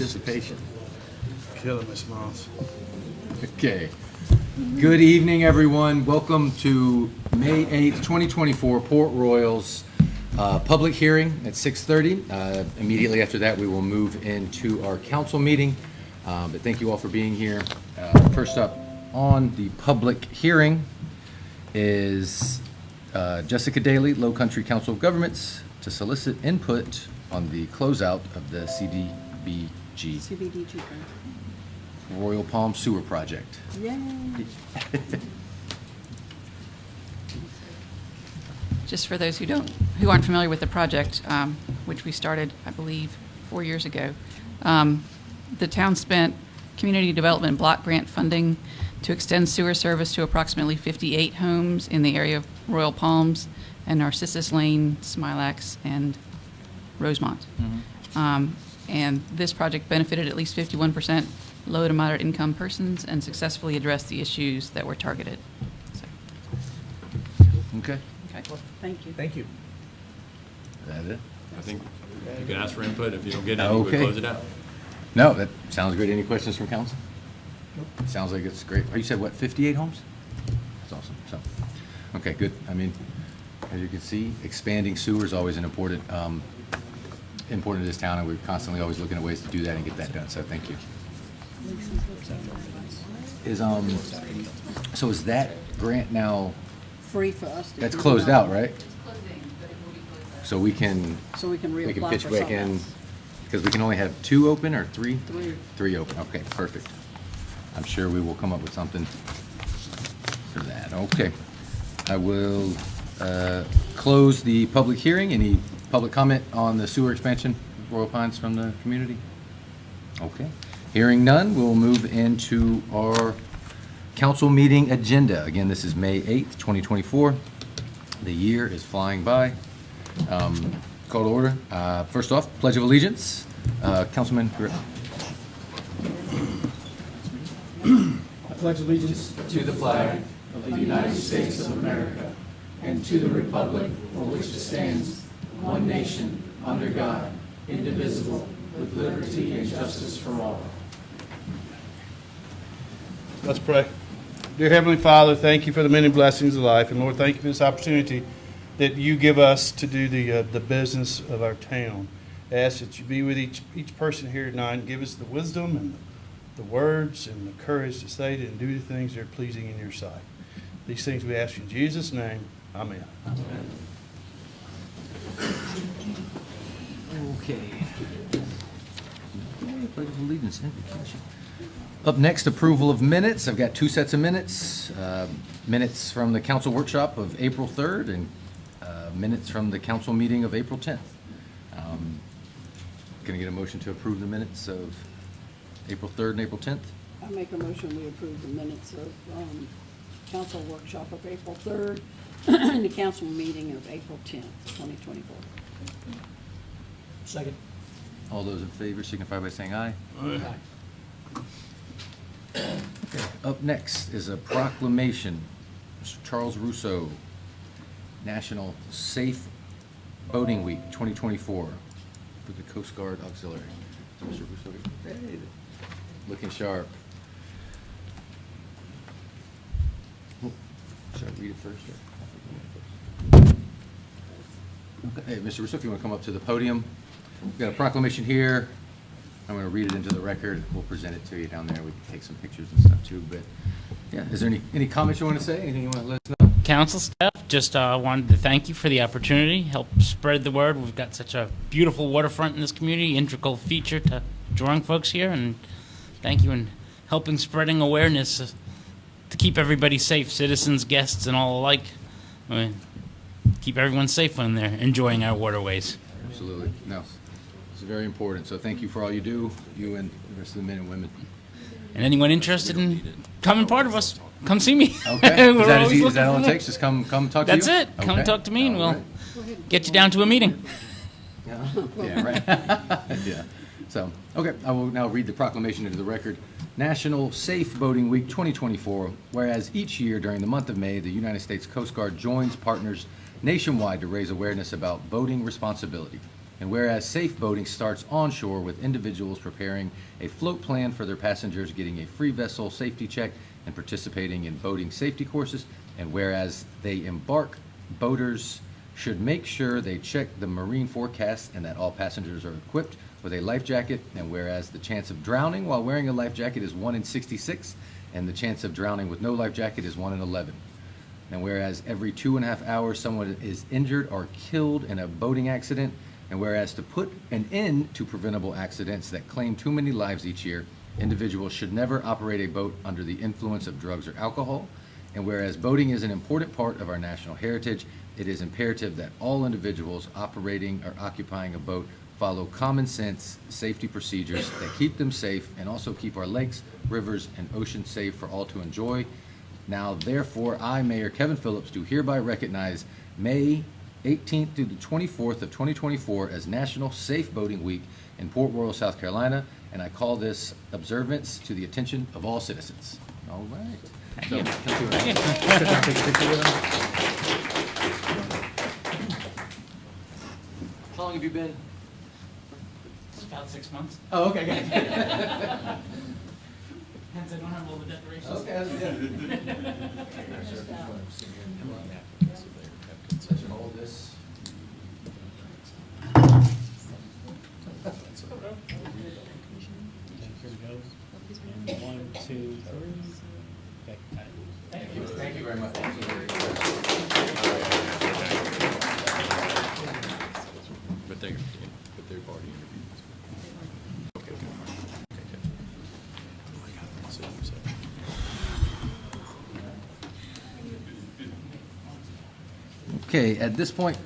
participation. Killing Miss Moss. Okay. Good evening, everyone. Welcome to May 8th, 2024, Port Royals public hearing at 6:30. Immediately after that, we will move into our council meeting. But thank you all for being here. First up on the public hearing is Jessica Daly, Low Country Council of Governments, to solicit input on the closeout of the CDBG grant. Royal Palm Sewer Project. Yay. Just for those who aren't familiar with the project, which we started, I believe, 4 years ago, the town spent community development block grant funding to extend sewer service to approximately 58 homes in the area of Royal Palms and Narcissus Lane, Smilax, and Rosemont. And this project benefited at least 51% low to moderate income persons and successfully addressed the issues that were targeted. So, Okay. okay. Thank you. Thank you. Is that it? I think you can ask for input. If you don't get any, we'll Okay. close it out. No, that sounds great. Any questions from council? Nope. Sounds like it's great. Oh, you said what, 58 homes? That's awesome. So, okay, good. I mean, as you can see, expanding sewer is always an important to this town, and we're constantly always looking at ways to do that and get that done. So thank you. So is that grant now, Free for us to. that's do closed it. out, right? So we can So we can reapply pitch for back something in, else. because we can only have 2 open or 3? Three. 3 open, okay, perfect. I'm sure we will come up with something for that, okay. I will close the public hearing. Any public comment on the sewer expansion, Royal Pines, from the community? Okay, hearing none, we'll move into our council meeting agenda. Again, this is May 8th, 2024. The year is flying by. Call to order. First off, Pledge of Allegiance. Councilman Griff. I pledge allegiance to the flag of the United States of America and to the republic for which it stands, one nation, under God, indivisible, with liberty and justice for all. Let's pray. Dear Heavenly Father, thank you for the many blessings of life. And Lord, thank you for this opportunity that you give us to do the business of our town. I ask that you be with each person here tonight and give us the wisdom and the words and the courage to say and do the things that are pleasing in your sight. These things we ask in Jesus' name. Amen. Okay. Pledge of Allegiance. Up next, approval of minutes. I've got 2 sets of minutes. Minutes from the council workshop of April 3rd and minutes from the council meeting of April 10th. Can I get a motion to approve the minutes of April 3rd and April 10th? I make a motion, we approve the minutes of council workshop of April 3rd and the council meeting of April 10th, 2024. Second. All those in favor signify by saying aye. Up next is a proclamation. Mr. Charles Russo, National Safe Boating Week 2024 for the Coast Guard Auxiliary. So Mr. Russo, hey, looking sharp. Oh, should I read it first? Okay, Mr. Russo, if you want to come up to the podium. We've got a proclamation here. I'm going to read it into the record. We'll present it to you down there. We can take some pictures and stuff too. But yeah, is there any comments you want to say? Anything you want to let us know? Council staff, just wanted to thank you for the opportunity, help spread the word. We've got such a beautiful waterfront in this community, integral feature to drawing folks here, and thank you in helping spreading awareness to keep everybody safe, citizens, guests, and all alike. I mean, keep everyone safe when they're enjoying our waterways. Absolutely. No, it's very important. So thank you for all you do, you and the rest of the men and women. And anyone interested in becoming part of us, come see me. Okay. We're always Is looking that all for it more. takes? Just come talk to you? That's it. Come Okay. talk to me, and All we'll right. get you down to a meeting. Yeah, right. Yeah. So, okay, I will now read the proclamation into the record. National Safe Boating Week 2024, whereas each year during the month of May, the United States Coast Guard joins partners nationwide to raise awareness about boating responsibility. And whereas safe boating starts onshore with individuals preparing a float plan for their passengers, getting a free vessel safety check, and participating in boating safety courses. And whereas they embark, boaters should make sure they check the marine forecast and that all passengers are equipped with a life jacket. And whereas the chance of drowning while wearing a life jacket is 1 in 66, and the chance of drowning with no life jacket is 1 in 11. And whereas every 2.5 hours someone is injured or killed in a boating accident, and whereas to put an end to preventable accidents that claim too many lives each year, individuals should never operate a boat under the influence of drugs or alcohol. And whereas boating is an important part of our national heritage, it is imperative that all individuals operating or occupying a boat follow common sense safety procedures that keep them safe and also keep our lakes, rivers, and oceans safe for all to enjoy. Now, therefore, I, Mayor Kevin Phillips, do hereby recognize May 18th through the 24th of 2024 as National Safe Boating Week in Port Royal, South Carolina, and I call this observance to the attention of all citizens. All right. So, come to it. Sit down, take a picture with them. How long have you been? It's about 6 months. Oh, okay, good. Hence, I don't have all the decorations. Okay, that's good. Such an old this. Here we go. 1, 2, 3. Okay, got it. Thank you very much. But they're party interviews. Okay, good. Okay, good. Oh my God, so you said. Okay, at this point,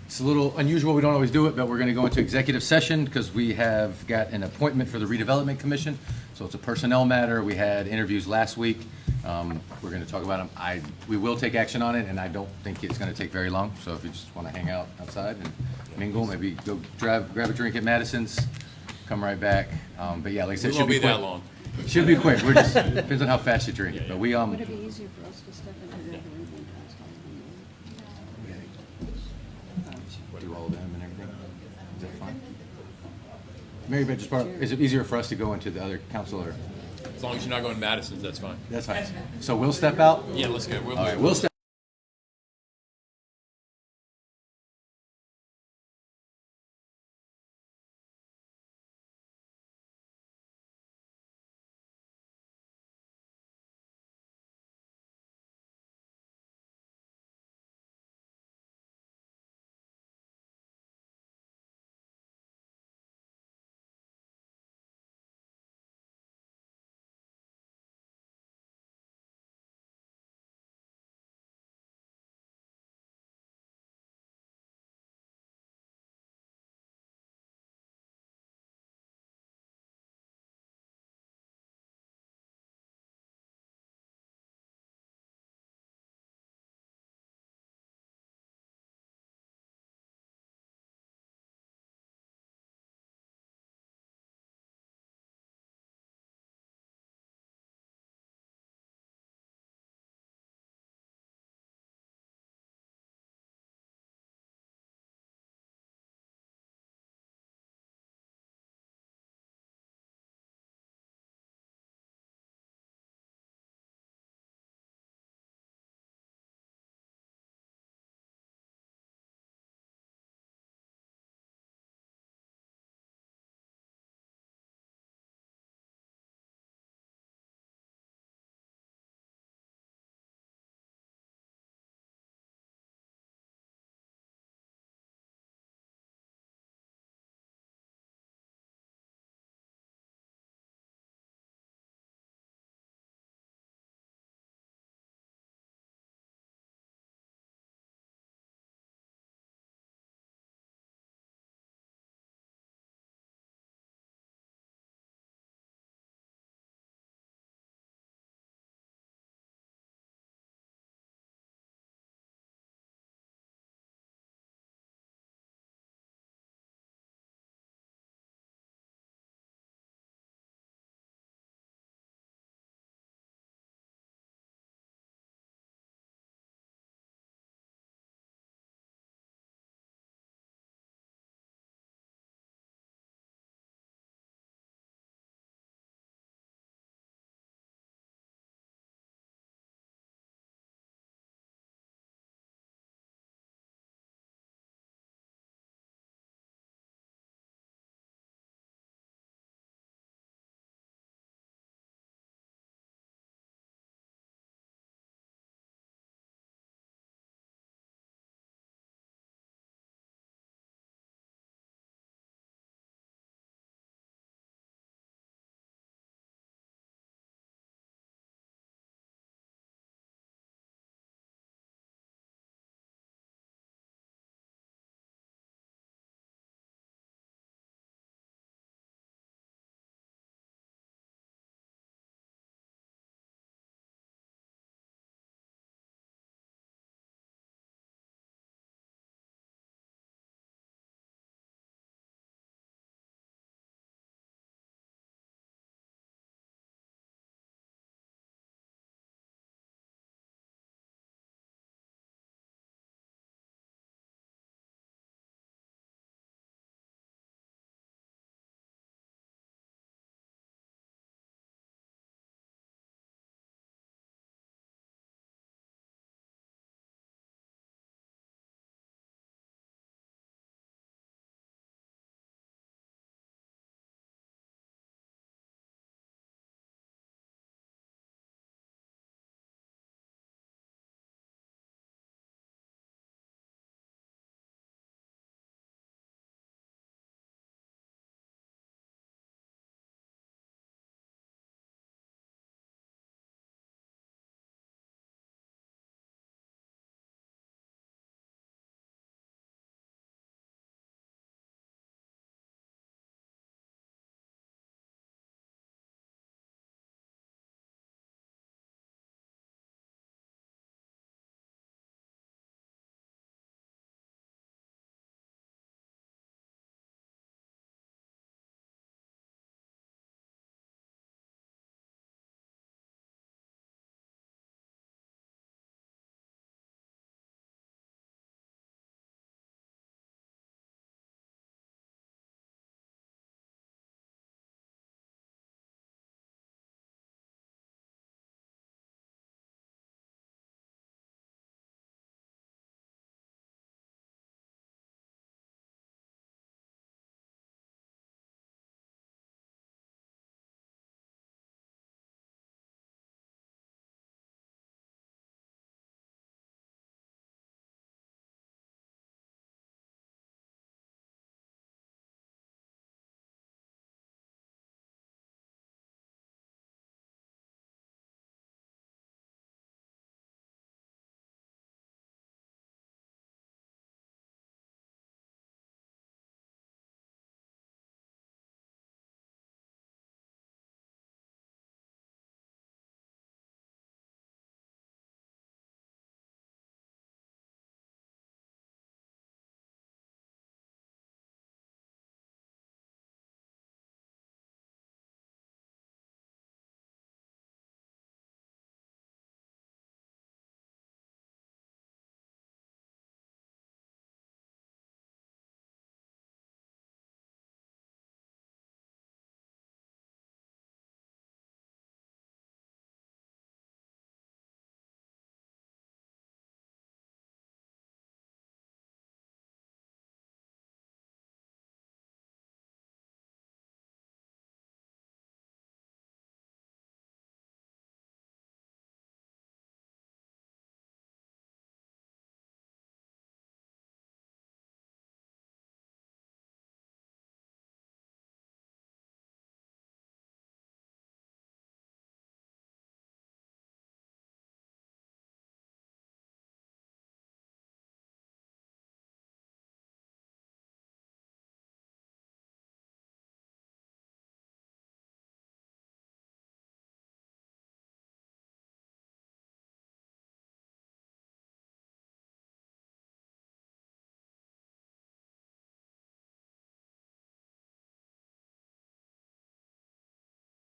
it's a little unusual, we don't always do it, but we're going to go into executive session because we have got an appointment for the redevelopment commission. So it's a personnel matter. We had interviews last week. We're going to talk about them. We will take action on it, and I don't think it's going to take very long. So if you just want to hang out outside and mingle, maybe go grab a drink at Madison's, come right back. But yeah, like I said, It it should won't be be that quick. long. Should be quick. We're just, depends on how fast you drink it. But we, Would it be easier for us to step into the other room and do all of them and everything? Is that fine? Mary Beth, just is it easier for us to go into the other council or? As long as you're not going to Madison's, that's fine. That's fine. So we'll step out? Yeah, let's go. All right, we'll step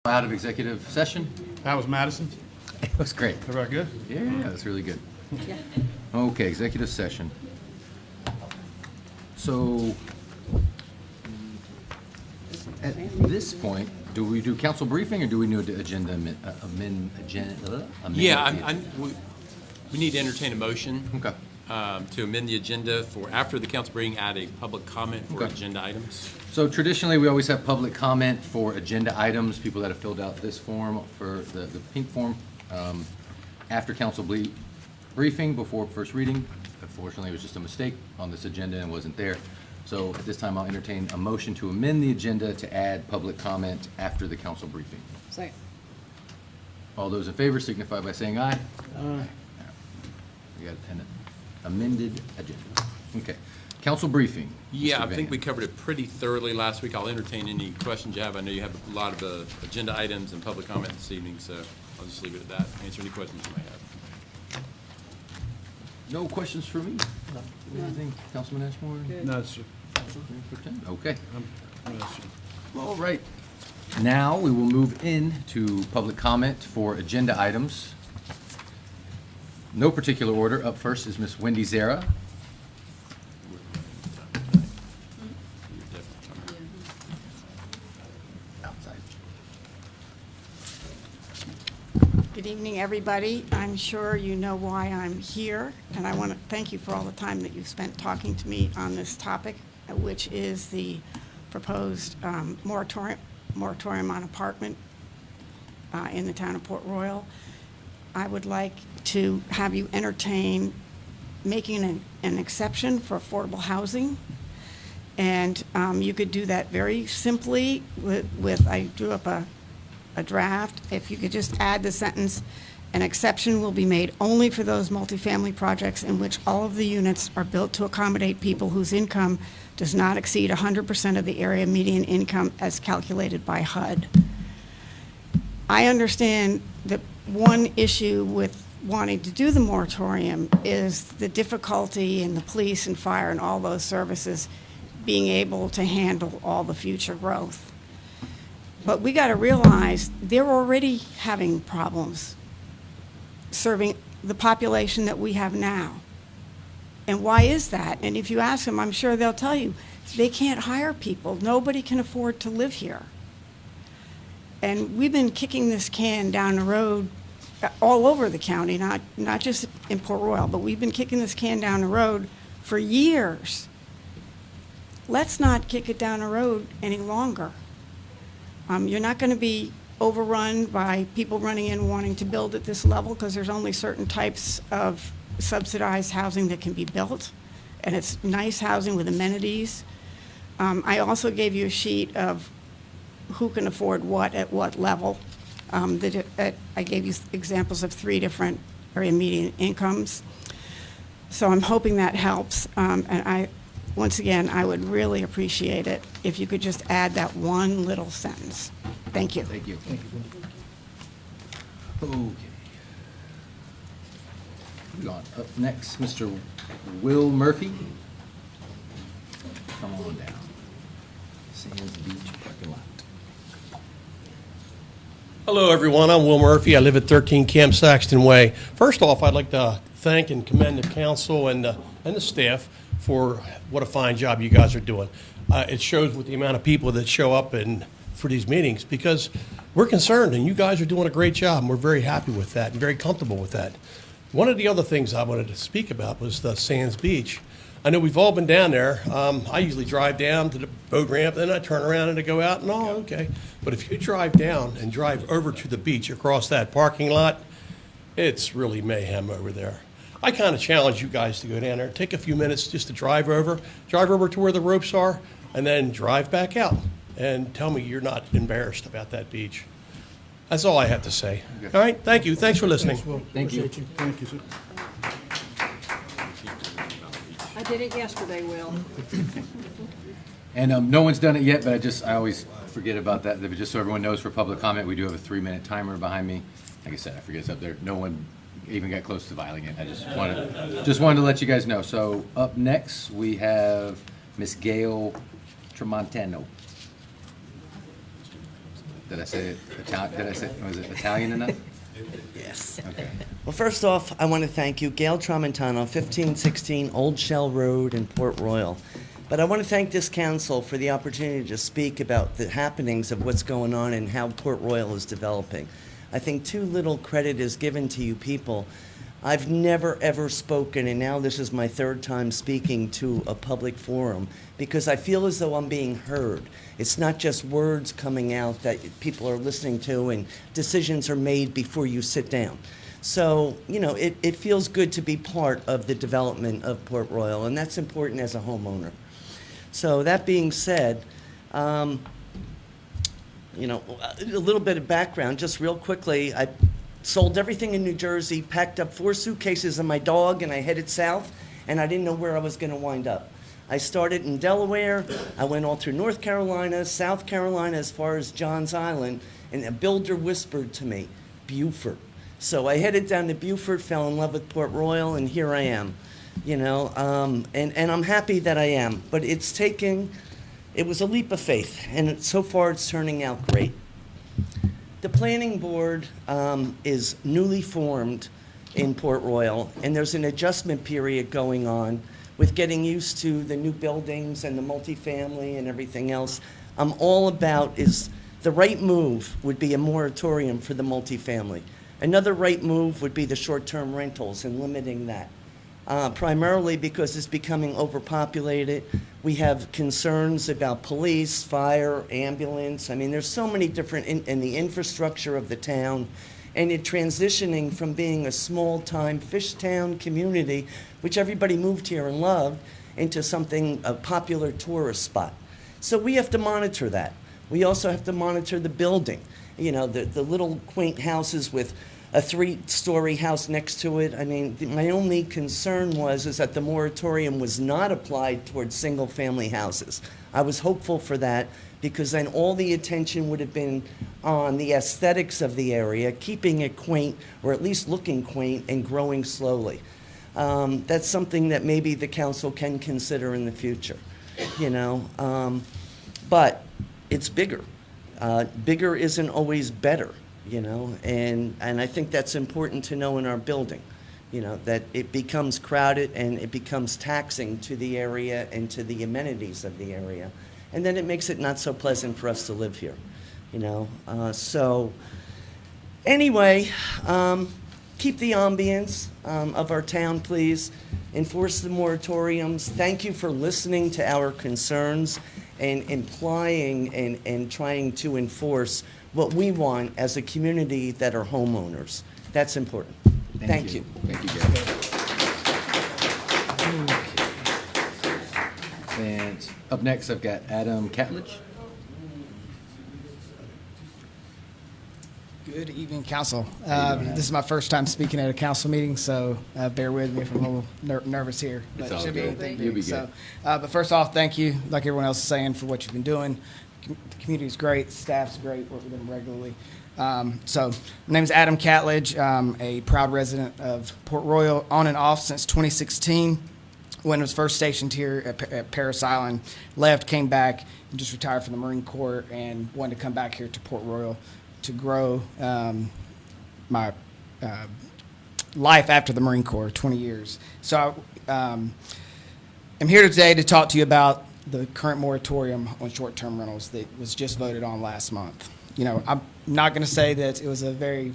Out of executive session. That was Madison. It was great. Everybody good? Yeah, that's really good. Yeah. Okay, executive session. So, at this point, do we do council briefing or do we do agenda amend? Yeah, we need to entertain a motion Okay. to amend the agenda for, after the council meeting, add a public comment for Okay. agenda items. So traditionally, we always have public comment for agenda items, people that have filled out this form for the pink form, after council briefing, before first reading. Unfortunately, it was just a mistake on this agenda and wasn't there. So at this time, I'll entertain a motion to amend the agenda to add public comment after the council briefing. Second. All those in favor signify by saying aye. Aye. We got an amended agenda. Okay. Council briefing. Yeah, Mr. I think Van. we covered it pretty thoroughly last week. I'll entertain any questions you have. I know you have a lot of agenda items and public comment this evening, so I'll just leave it at that. Answer any questions you may have. No questions for me? Anything, Councilman Ashmore? No, sir. Okay. No, sir. All right. Now we will move into public comment for agenda items. No particular order. Up first is Miss Wendy Zara. Outside. Good evening, everybody. I'm sure you know why I'm here, and I want to thank you for all the time that you've spent talking to me on this topic, which is the proposed moratorium on apartment in the town of Port Royal. I would like to have you entertain making an exception for affordable housing. And you could do that very simply with I drew up a draft. If you could just add the sentence, an exception will be made only for those multifamily projects in which all of the units are built to accommodate people whose income does not exceed 100% of the area median income as calculated by HUD. I understand that one issue with wanting to do the moratorium is the difficulty in the police and fire and all those services being able to handle all the future growth. But we got to realize they're already having problems serving the population that we have now. And why is that? And if you ask them, I'm sure they'll tell you, they can't hire people. Nobody can afford to live here. And we've been kicking this can down the road all over the county, not just in Port Royal, but we've been kicking this can down the road for years. Let's not kick it down the road any longer. You're not going to be overrun by people running in wanting to build at this level because there's only certain types of subsidized housing that can be built, and it's nice housing with amenities. I also gave you a sheet of who can afford what at what level. I gave you examples of 3 different area median incomes. So I'm hoping that helps. And once again, I would really appreciate it if you could just add that one little sentence. Thank you. Thank you. Okay. Moving on. Up next, Mr. Will Murphy. Come on down. Sands Beach parking lot. Hello, everyone. I'm Will Murphy. I live at 13 Camp Saxton Way. First off, I'd like to thank and commend the council and the staff for what a fine job you guys are doing. It shows with the amount of people that show up for these meetings because we're concerned, and you guys are doing a great job, and we're very happy with that and very comfortable with that. One of the other things I wanted to speak about was the Sands Beach. I know we've all been down there. I usually drive down to the boat ramp, then I turn around and I go out, and okay. But if you drive down and drive over to the beach across that parking lot, it's really mayhem over there. I kind of challenge you guys to go down there, take a few minutes just to drive over to where the ropes are, and then drive back out and tell me you're not embarrassed about that beach. That's all I have to say. Okay. All right, thank you. Thanks for listening. Thank you. Thank you, sir. I did it yesterday, Will. And no one's done it yet, but I always forget about that. Just so everyone knows, for public comment, we do have a 3-minute timer behind me. Like I said, I forget it's up there. No one even got close to violating it. I just wanted to let you guys know. So up next, we have Miss Gail Tramontano. Did I say it was it Italian enough? Yes. Okay. Well, first off, I want to thank you, Gail Tramontano, 1516 Old Shell Road in Port Royal. But I want to thank this council for the opportunity to speak about the happenings of what's going on and how Port Royal is developing. I think too little credit is given to you people. I've never, ever spoken, and now this is my third time speaking to a public forum, because I feel as though I'm being heard. It's not just words coming out that people are listening to and decisions are made before you sit down. So, you know, it feels good to be part of the development of Port Royal, and that's important as a homeowner. So that being said, you know, a little bit of background, just real quickly. I sold everything in New Jersey, packed up 4 suitcases and my dog, and I headed south, and I didn't know where I was going to wind up. I started in Delaware. I went all through North Carolina, South Carolina, as far as Johns Island, and a builder whispered to me, Beaufort. So I headed down to Beaufort, fell in love with Port Royal, and here I am. You know, and I'm happy that I am. But it was a leap of faith, and so far it's turning out great. The planning board is newly formed in Port Royal, and there's an adjustment period going on with getting used to the new buildings and the multifamily and everything else. I'm all about is the right move would be a moratorium for the multifamily. Another right move would be the short-term rentals and limiting that. Primarily because it's becoming overpopulated. We have concerns about police, fire, ambulance. I mean, there's so many different, in the infrastructure of the town, and it transitioning from being a small-time fish town community, which everybody moved here and loved, into something, a popular tourist spot. So we have to monitor that. We also have to monitor the building. You know, the little quaint houses with a 3-story house next to it. I mean, my only concern is that the moratorium was not applied towards single-family houses. I was hopeful for that because then all the attention would have been on the aesthetics of the area, keeping it quaint, or at least looking quaint, and growing slowly. That's something that maybe the council can consider in the future, you know. But it's bigger. Bigger isn't always better. You know, and I think that's important to know in our building, you know, that it becomes crowded and it becomes taxing to the area and to the amenities of the area. And then it makes it not so pleasant for us to live here, you know. So anyway, keep the ambience of our town, please. Enforce the moratoriums. Thank you for listening to our concerns and implying and trying to enforce what we want as a community that are homeowners. That's important. Thank you. Thank you, Gary. And up next, I've got Adam Catledge. Good evening, Council. This is my first time speaking at a council meeting, so bear with me if I'm a little nervous here. But It's all it should be good. anything You'll big. be good. But first off, thank you, like everyone else is saying, for what you've been doing. The community's great, staff's great, work with them regularly. So my name is Adam Catledge. I'm a proud resident of Port Royal, on and off since 2016. When I was first stationed here at Parris Island, left, came back, and just retired from the Marine Corps and wanted to come back here to Port Royal to grow my life after the Marine Corps, 20 years. So I'm here today to talk to you about the current moratorium on short-term rentals that was just voted on last month. You know, I'm not going to say that it was it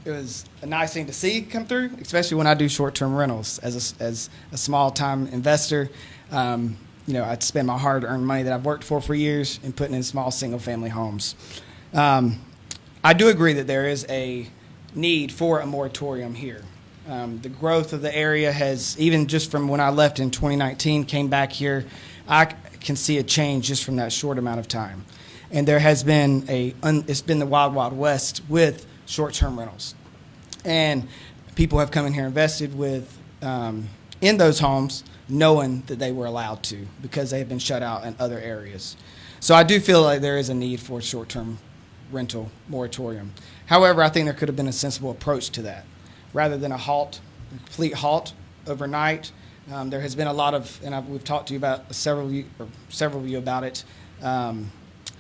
was a nice thing to see come through, especially when I do short-term rentals. As a small-time investor, you know, I spend my hard-earned money that I've worked for years and putting in small single-family homes. I do agree that there is a need for a moratorium here. The growth of the area has, even just from when I left in 2019, came back here, I can see a change just from that short amount of time. And there has been it's been the wild, wild west with short-term rentals. And people have come in here invested with, in those homes, knowing that they were allowed to because they have been shut out in other areas. So I do feel like there is a need for a short-term rental moratorium. However, I think there could have been a sensible approach to that. Rather than a complete halt overnight, there has been a lot of, and we've talked to you about several of you about it,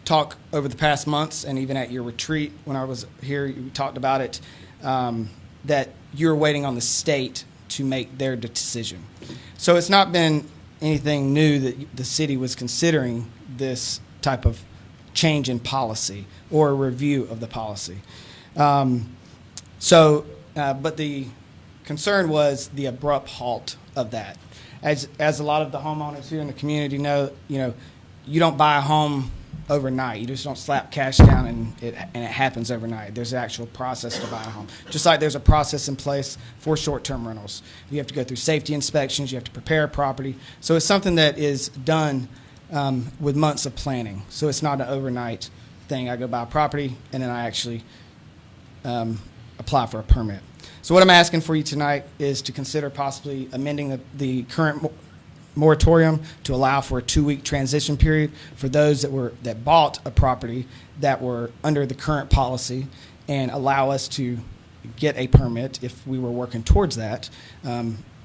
talk over the past months, and even at your retreat when I was here, you talked about it, that you're waiting on the state to make their decision. So it's not been anything new that the city was considering this type of change in policy or a review of the policy. But the concern was the abrupt halt of that. As a lot of the homeowners here in the community know, you don't buy a home overnight. You just don't slap cash down and it happens overnight. There's an actual process to buy a home. Just like there's a process in place for short-term rentals. You have to go through safety inspections. You have to prepare a property. So it's something that is done with months of planning. So it's not an overnight thing. I go buy a property and then I actually apply for a permit. So what I'm asking for you tonight is to consider possibly amending the current moratorium to allow for a 2-week transition period for those that bought a property that were under the current policy, and allow us to get a permit if we were working towards that,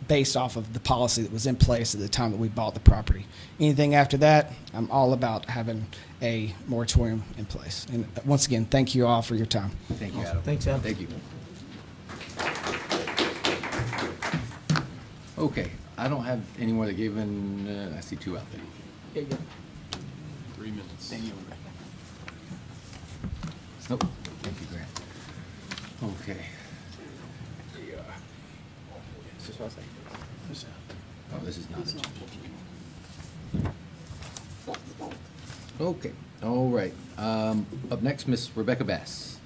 based off of the policy that was in place at the time that we bought the property. Anything after that, I'm all about having a moratorium in place. And once again, thank you all for your time. Thank you, Adam. Thanks, Adam. Thank you. Okay, I don't have any more that gave in, I see 2 out there. 3 minutes. Nope, thank you, Grant. Okay. Oh, this is not it. Okay, all right. Up next, Miss Rebecca Bass.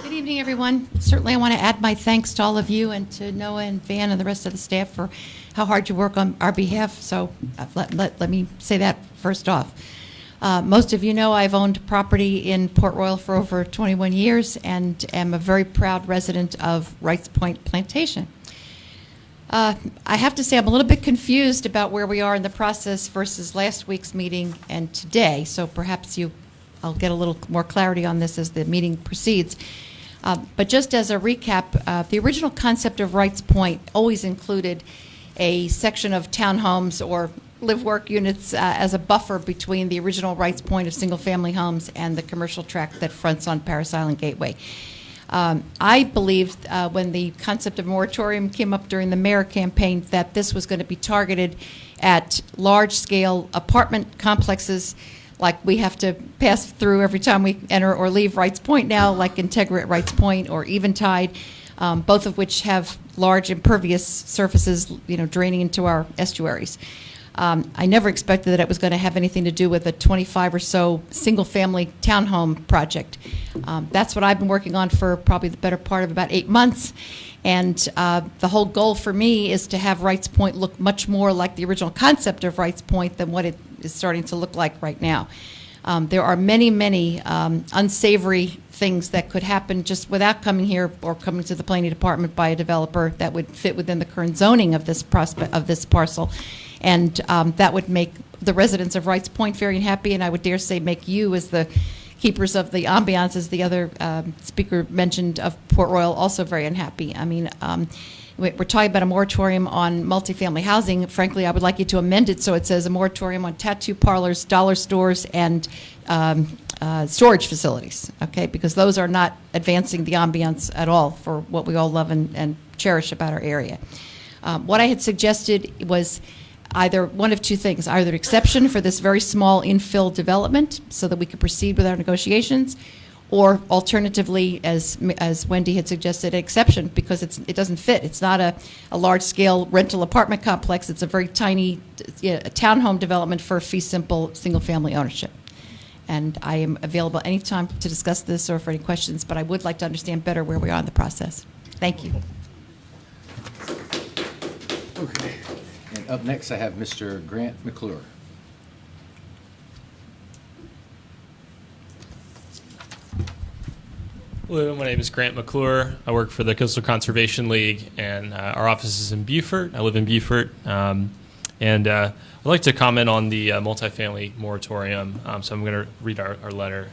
Good evening, everyone. Certainly, I want to add my thanks to all of you and to Noah and Van and the rest of the staff for how hard you work on our behalf. So let me say that first off. Most of you know I've owned property in Port Royal for over 21 years and am a very proud resident of Wrights Point Plantation. I have to say I'm a little bit confused about where we are in the process versus last week's meeting and today, so perhaps I'll get a little more clarity on this as the meeting proceeds. But just as a recap, the original concept of Wrights Point always included a section of townhomes or live-work units as a buffer between the original Wrights Point of single-family homes and the commercial tract that fronts on Paris Island Gateway. I believed when the concept of moratorium came up during the mayor campaign that this was going to be targeted at large-scale apartment complexes like we have to pass through every time we enter or leave Wrights Point now, like Integra at Wrights Point or Eventide, both of which have large impervious surfaces, draining into our estuaries. I never expected that it was going to have anything to do with a 25 or so single-family townhome project. That's what I've been working on for probably the better part of about 8 months. And the whole goal for me is to have Wrights Point look much more like the original concept of Wrights Point than what it is starting to look like right now. There are many, many unsavory things that could happen just without coming here or coming to the planning department by a developer that would fit within the current zoning of this parcel. And that would make the residents of Wrights Point very happy, and I would dare say make you, as the keepers of the ambiance, as the other speaker mentioned, of Port Royal, also very unhappy. I mean, we're talking about a moratorium on multifamily housing. Frankly, I would like you to amend it so it says a moratorium on tattoo parlors, dollar stores, and storage facilities, okay? Because those are not advancing the ambiance at all for what we all love and cherish about our area. What I had suggested was either one of two things, either an exception for this very small infill development so that we could proceed with our negotiations, or alternatively, as Wendy had suggested, an exception because it doesn't fit. It's not a large-scale rental apartment complex. It's a very tiny townhome development for fee simple single-family ownership. And I am available anytime to discuss this or for any questions, but I would like to understand better where we are in the process. Thank you. Okay. And up next, I have Mr. Grant McClure. Hello, my name is Grant McClure. I work for the Coastal Conservation League, and our office is in Beaufort. I live in Beaufort. I'd like to comment on the multifamily moratorium, so I'm going to read our letter.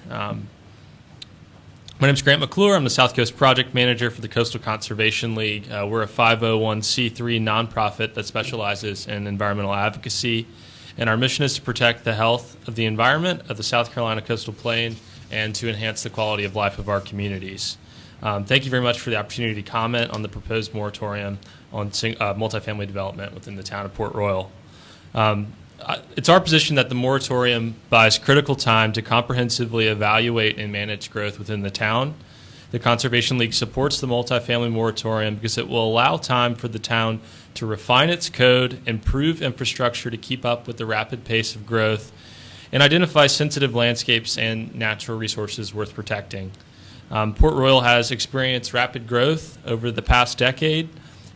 My name is Grant McClure. I'm the South Coast Project Manager for the Coastal Conservation League. We're a 501c3 nonprofit that specializes in environmental advocacy And our mission is to protect the health of the environment of the South Carolina coastal plain and to enhance the quality of life of our communities. Thank you very much for the opportunity to comment on the proposed moratorium on multifamily development within the town of Port Royal. It's our position that the moratorium buys critical time to comprehensively evaluate and manage growth within the town. The Conservation League supports the multifamily moratorium because it will allow time for the town to refine its code, improve infrastructure to keep up with the rapid pace of growth, and identify sensitive landscapes and natural resources worth protecting. Port Royal has experienced rapid growth over the past decade.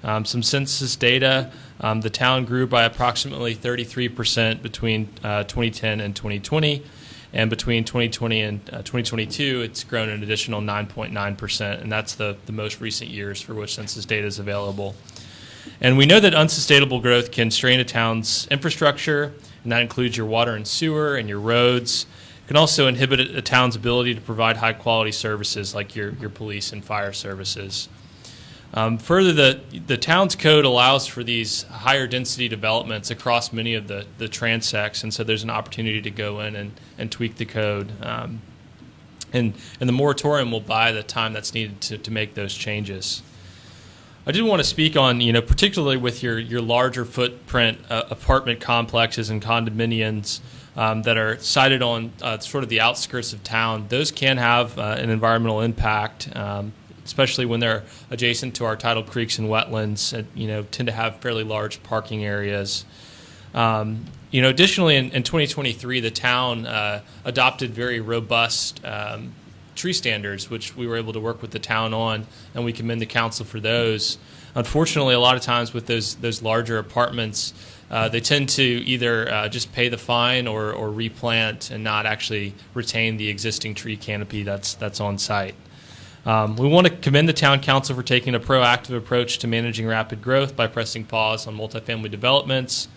Some census data, the town grew by approximately 33% between 2010 and 2020, and between 2020 and 2022, it's grown an additional 9.9%, and that's the most recent years for which census data is available. And we know that unsustainable growth can strain a town's infrastructure, and that includes your water and sewer and your roads. It can also inhibit a town's ability to provide high-quality services like your police and fire services. Further, the town's code allows for these higher density developments across many of the transects, and so there's an opportunity to go in and tweak the code. And the moratorium will buy the time that's needed to make those changes. I did want to speak on, particularly with your larger footprint apartment complexes and condominiums that are sited on sort of the outskirts of town. Those can have an environmental impact, especially when they're adjacent to our tidal creeks and wetlands, tend to have fairly large parking areas. Additionally, in 2023, the town adopted very robust tree standards, which we were able to work with the town on, and we commend the council for those. Unfortunately, a lot of times with those larger apartments, they tend to either just pay the fine or replant and not actually retain the existing tree canopy that's on site. We want to commend the town council for taking a proactive approach to managing rapid growth by pressing pause on multifamily developments.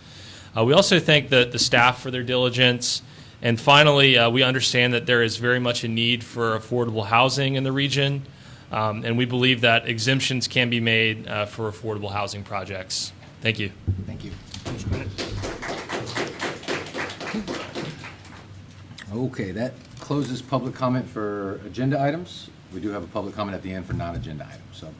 We also thank the staff for their diligence. And finally, we understand that there is very much a need for affordable housing in the region, and we believe that exemptions can be made for affordable housing projects. Thank you. Thank you. Okay, that closes public comment for agenda items. We do have a public comment at the end for non-agenda items. So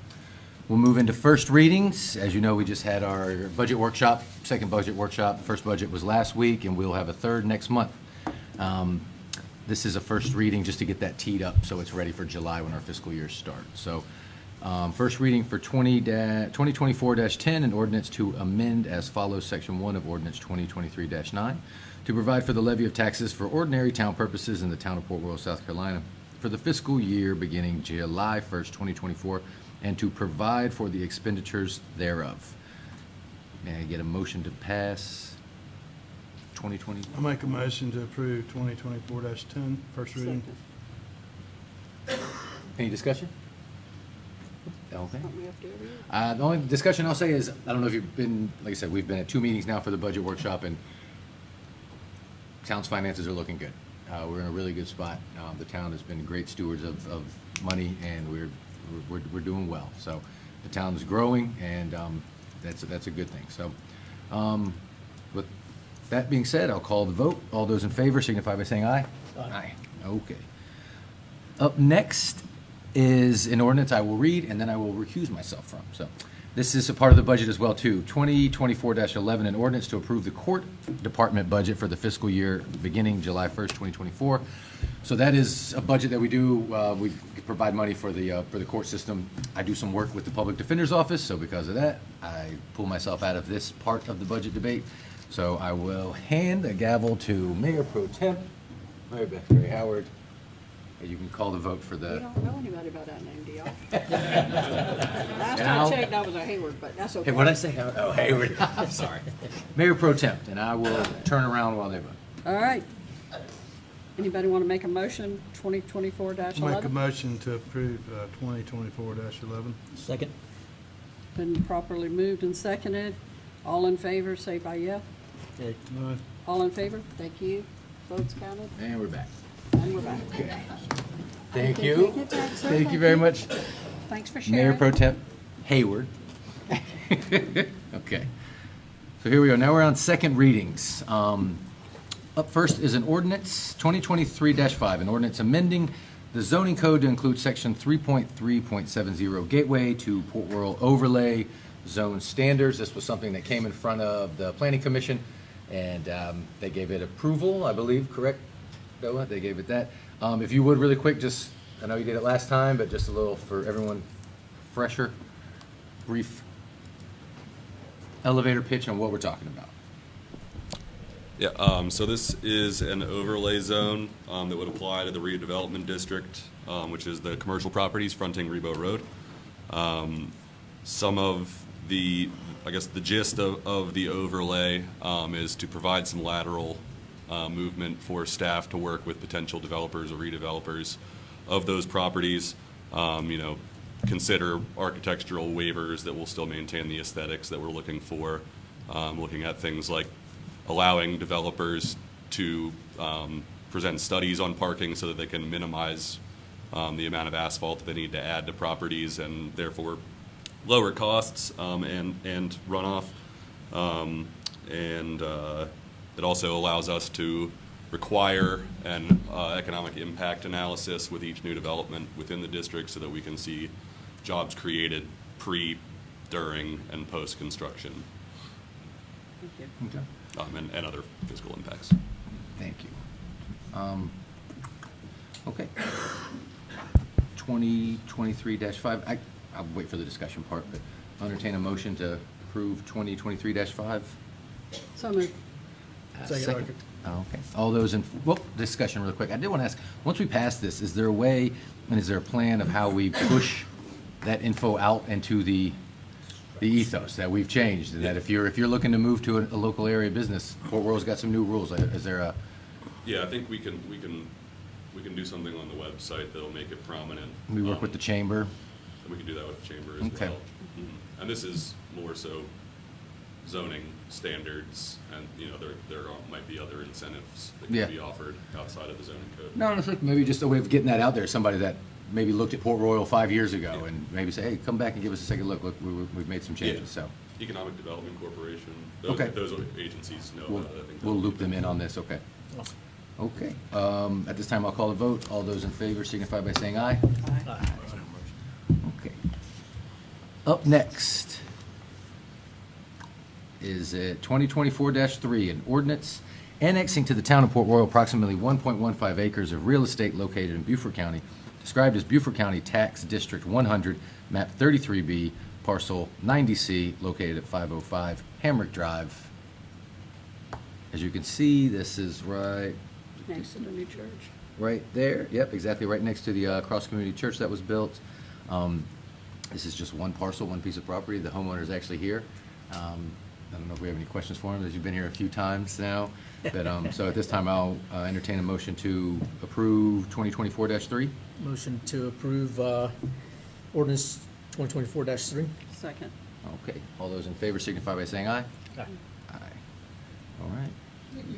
we'll move into first readings. As you know, we just had our budget workshop, second budget workshop. The first budget was last week, and we'll have a third next month. This is a first reading just to get that teed up so it's ready for July when our fiscal year starts. So first reading for 2024-10, an ordinance to amend as follows Section 1 of Ordinance 2023-9 to provide for the levy of taxes for ordinary town purposes in the town of Port Royal, South Carolina for the fiscal year beginning July 1st, 2024, and to provide for the expenditures thereof. May I get a motion to pass 2020? I'll make a motion to approve 2024-10, first reading. Any discussion? Okay. Don't we have to every year? The only discussion I'll say is, I don't know if you've been, like I said, we've been at 2 meetings now for the budget workshop, and town's finances are looking good. We're in a really good spot. The town has been great stewards of money, and we're doing well. So the town's growing, and that's a good thing. So with that being said, I'll call the vote. All those in favor signify by saying aye. Aye. Okay. Up next is an ordinance I will read, and then I will recuse myself from. So this is a part of the budget as well, too. 2024-11, an ordinance to approve the court department budget for the fiscal year beginning July 1st, 2024. So that is a budget that we do. We provide money for the court system. I do some work with the Public Defender's Office, so because of that, I pull myself out of this part of the budget debate. So I will hand the gavel to Mayor Pro Tem Mary Beth Gray Howard. You can call the vote for We the. don't know anybody by that name, do y'all? Last time I checked, I was a Hayward, but that's okay. Hey, what did I say? Oh, Hayward. I'm sorry. Mayor Pro Tem, and I will turn around while they vote. All right. Anybody want to make a motion, 2024-11? Make a motion to approve 2024-11. Second. Been properly moved and seconded. All in favor, say by yeah. Aye. All in favor? Thank you. Votes counted, And we're back. and we're back. Okay. Thank Thank you. Take it back, sir. Thank you very much. Thanks for sharing. Mayor Pro Tem Hayward. Okay. So here we go. Now we're on second readings. Up first is an ordinance, 2023-5, an ordinance amending the zoning code to include section 3.3.70 gateway to Port Royal overlay zone standards. This was something that came in front of the planning commission, and they gave it approval, I believe, correct, Noah? They gave it that. If you would, really quick, just, I know you did it last time, but just a little for everyone fresher, brief elevator pitch on what we're talking about. Yeah, so this is an overlay zone that would apply to the redevelopment district, which is the commercial properties fronting Rebo Road. Some of the, I guess the gist of the overlay is to provide some lateral movement for staff to work with potential developers or redevelopers of those properties. Consider architectural waivers that will still maintain the aesthetics that we're looking for. Looking at things like allowing developers to present studies on parking so that they can minimize the amount of asphalt that they need to add to properties and therefore lower costs and runoff. It also allows us to require an economic impact analysis with each new development within the district so that we can see jobs created pre, during, and post-construction. Thank you. Okay. And other physical impacts. Thank you. Okay. 2023-5, I'll wait for the discussion part, but I'll entertain a motion to approve 2023-5. So moved. Second. Oh, okay. All those in, well, discussion really quick. I did want to ask, once we pass this, is there a way, and is there a plan of how we push that info out into the ethos that we've changed, and that if you're looking to move to a local area business, Port Royal's got some new rules. Is there a? Yeah, I think we can do something on the website that'll make it prominent. We work with the chamber. And we can do that with the chamber as Okay. well. And this is more so zoning standards, and there might be other incentives that Yeah. can be offered outside of the zoning code. No, it's like maybe just a way of getting that out there. Somebody that maybe looked at Port Royal 5 years ago and maybe say, hey, come back and give us a second look. Look, we've made some changes. Yeah. So Economic Development Corporation. Those, Okay. Those agencies know we'll, about it. I think we'll that'll loop be them in good. on this. Okay. Okay. At this time, I'll call the vote. All those in favor signify by saying aye. Aye. Okay. Up next is 2024-3, an ordinance annexing to the town of Port Royal approximately 1.15 acres of real estate located in Beaufort County, described as Beaufort County Tax District 100, map 33B, parcel 90C, located at 505 Hamrick Drive. As you can see, this is right Next to the new church. right there. Yep, exactly right next to the Cross Community Church that was built. This is just one parcel, one piece of property. The homeowner is actually here. I don't know if we have any questions for him, as you've been here a few times now. But, so at this time, I'll entertain a motion to approve 2024-3. Motion to approve ordinance 2024-3. Second. Okay, all those in favor signify by saying aye. Aye. Aye. All right.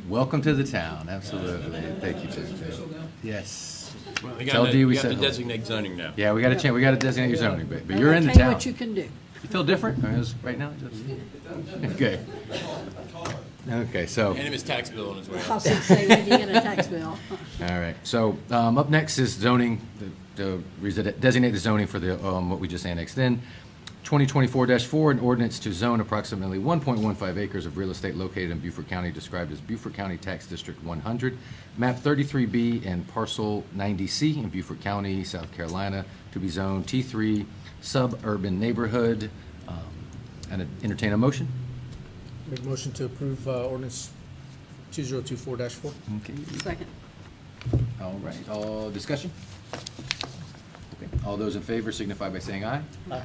Welcome to the town, absolutely. Thank you, Tim. Yes. Well, Tell Dee we you have said to designate zoning now. Yeah, we got to change, we got to designate your zoning, but And you're I'll in the tell you town. what you can do. You feel different? I mean, right now? Okay. Okay, so, And his tax bill on his way I'll out. say when you get a tax bill. all right. So, up next is zoning, designate the zoning for the, what we just annexed in. 2024-4, an ordinance to zone approximately 1.15 acres of real estate located in Beaufort County, described as Beaufort County Tax District 100, map 33B and parcel 90C in Beaufort County, South Carolina, to be zoned T3 suburban neighborhood. And entertain a motion. Make a motion to approve ordinance 2024-4. Okay. Second. All right, all discussion? Okay, all those in favor signify by saying aye. Aye.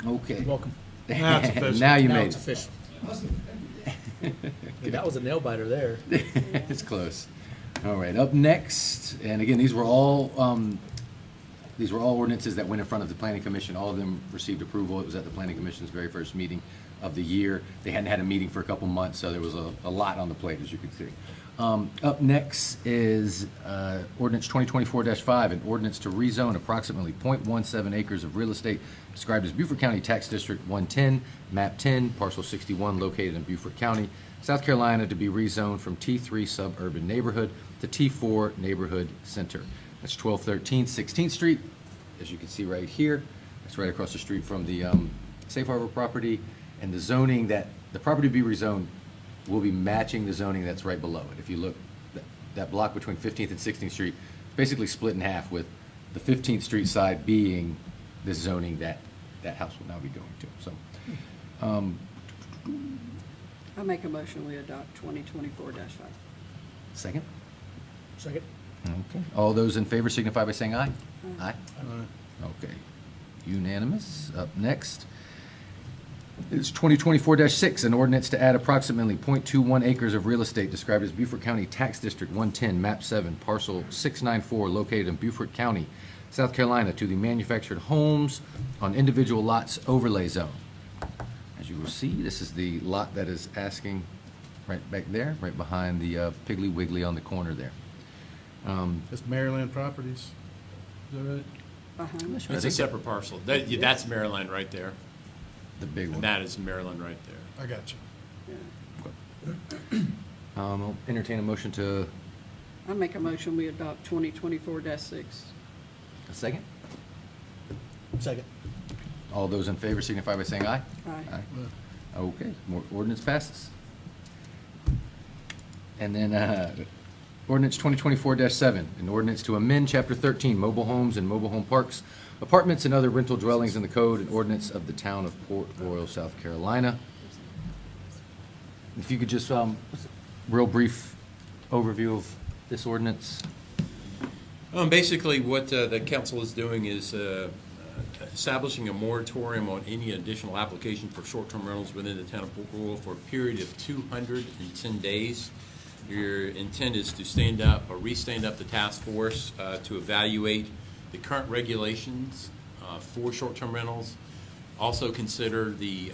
Okay. You're welcome. Now it's official. Now you Now made it's it. official. That was a nail biter there. It's close. All right, up next, and again, these were all ordinances that went in front of the planning commission. All of them received approval. It was at the planning commission's very first meeting of the year. They hadn't had a meeting for a couple months, so there was a lot on the plate, as you can see. Up next is ordinance 2024-5, an ordinance to rezone approximately .17 acres of real estate described as Beaufort County Tax District 110, map 10, parcel 61, located in Beaufort County, South Carolina, to be rezoned from T3 suburban neighborhood to T4 neighborhood center. That's 1213 16th Street, as you can see right here. It's right across the street from the Safe Harbor property, and the zoning that, the property to be rezoned will be matching the zoning that's right below it. If you look, that block between 15th and 16th Street, basically split in half, with the 15th Street side being this zoning that that house will now be going to. So, I make a motion, we adopt 2024-5. second? Second. Okay. All those in favor signify by saying aye. Aye. Okay. Unanimous. Up next is 2024-6, an ordinance to add approximately .21 acres of real estate described as Beaufort County Tax District 110, map 7, parcel 694, located in Beaufort County, South Carolina, to the manufactured homes on individual lots overlay zone. As you will see, this is the lot that is asking right back there, right behind the Piggly Wiggly on the corner there. That's Maryland Properties. Is that right? Behind. It's a separate parcel. That's Maryland right there. The big one. And that is Maryland right there. I got you. I'll entertain a motion to, I make a motion, we adopt 2024-6. a second? Second. All those in favor signify by saying aye. Aye. Okay, ordinance passes. And then ordinance 2024-7, an ordinance to amend Chapter 13, mobile homes and mobile home parks, apartments and other rental dwellings in the code, and ordinance of the town of Port Royal, South Carolina. If you could just, real brief overview of this ordinance. Basically, what the council is doing is establishing a moratorium on any additional application for short-term rentals within the town of Port Royal for a period of 210 days. Your intent is to stand up or re-stand up the task force to evaluate the current regulations for short-term rentals. Also consider the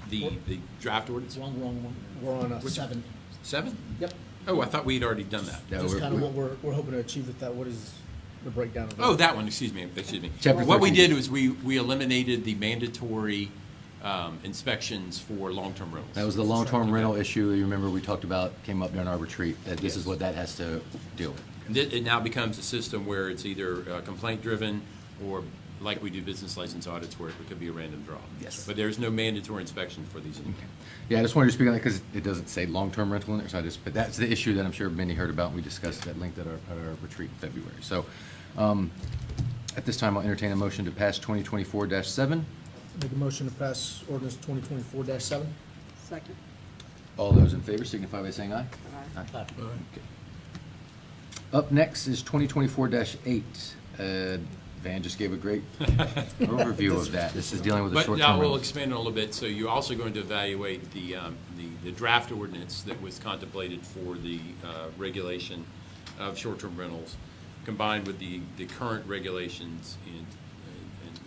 the draft ordinance. Wrong one. We're on 7. 7? Yep. Oh, I thought we'd already done that. Just kind of what we're hoping to achieve with that. What is the breakdown of that? Oh, that one, excuse me. Chapter What we 13. did was we eliminated the mandatory inspections for long-term rentals. That was the long-term rental issue, you remember we talked about, came up during our retreat, that this is Yes. what that has to deal with. It now becomes a system where it's either complaint-driven or like we do business license audits where it could be a random draw. Yes. But there's no mandatory inspection for these. Yeah, I just wanted to speak on that because it doesn't say long-term rental in there, so but that's the issue that I'm sure many heard about, and we discussed at length at our retreat in February. So, at this time, I'll entertain a motion to pass 2024-7. Make a motion to pass ordinance 2024-7. Second. All those in favor signify by saying aye. Aye. Okay. Up next is 2024-8. Van just gave a great overview of that. This is dealing with the But short-term now we'll rentals. expand it a little bit. So you're also going to evaluate the draft ordinance that was contemplated for the regulation of short-term rentals, combined with the current regulations in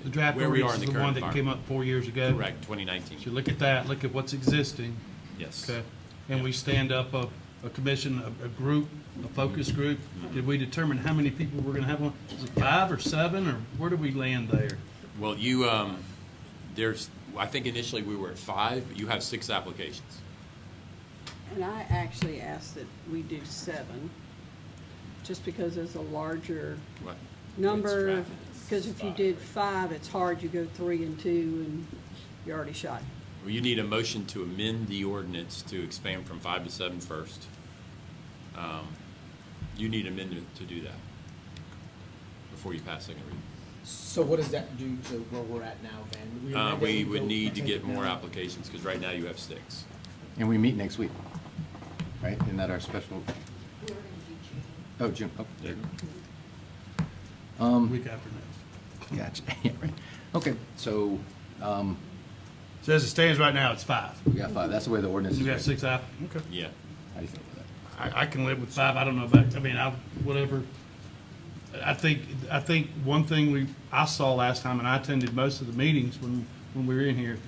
The draft where we are ordinance in is the the current one that came environment. up 4 years ago. Correct, 2019. So look at that, look at what's existing. Yes. Okay, and we stand up a commission, a group, a focus group. Did we determine how many people we're gonna have on? Is it 5 or 7, or where do we land there? Well, I think initially we were at 5, but you have 6 applications. And I actually asked that we do 7, just because it's a larger What? number. It's Because if you did 5, it's hard, you go 3 and 2, and you're already shot. Well, you need a motion to amend the ordinance to expand from 5 to 7 first. You need amendment to do that before you pass second reading. So what does that do to where we're at now, Van? We would need to get more applications, because right now you have 6. And we meet next week, right? Isn't that our special? Oh, June. Oh, there you go. Week after next. Gotcha. Yeah, right. Okay, so, So as it stands right now, it's 5. we got 5. That's the way the ordinance is. You got written. 6 app, okay. Yeah. How do you feel about that? I can live with 5, I don't know about, whatever. I think one thing I saw last time, and I attended most of the meetings when we were in here,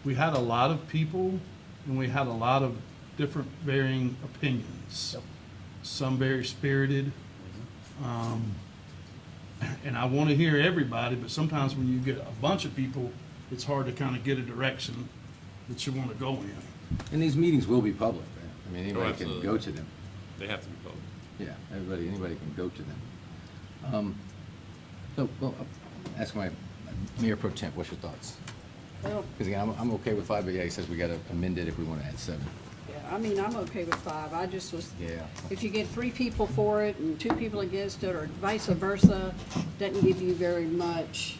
we had a lot of people and we had a lot of different varying opinions. Some very spirited. And I want to hear everybody, but sometimes when you get a bunch of people, it's hard to kind of get a direction that you want to go in. And these meetings will be public, right? I mean, anybody can absolutely. go to them. They have to be public. Yeah, anybody can go to them. Well, I'll ask my Mayor Pro Temp, what's your thoughts? Well, Because again, I'm okay with 5, but yeah, he says we got to amend it if we want to add 7. yeah, I mean, I'm okay with 5. I just was, Yeah. if you get 3 people for it and 2 people against it, or vice versa, doesn't give you very much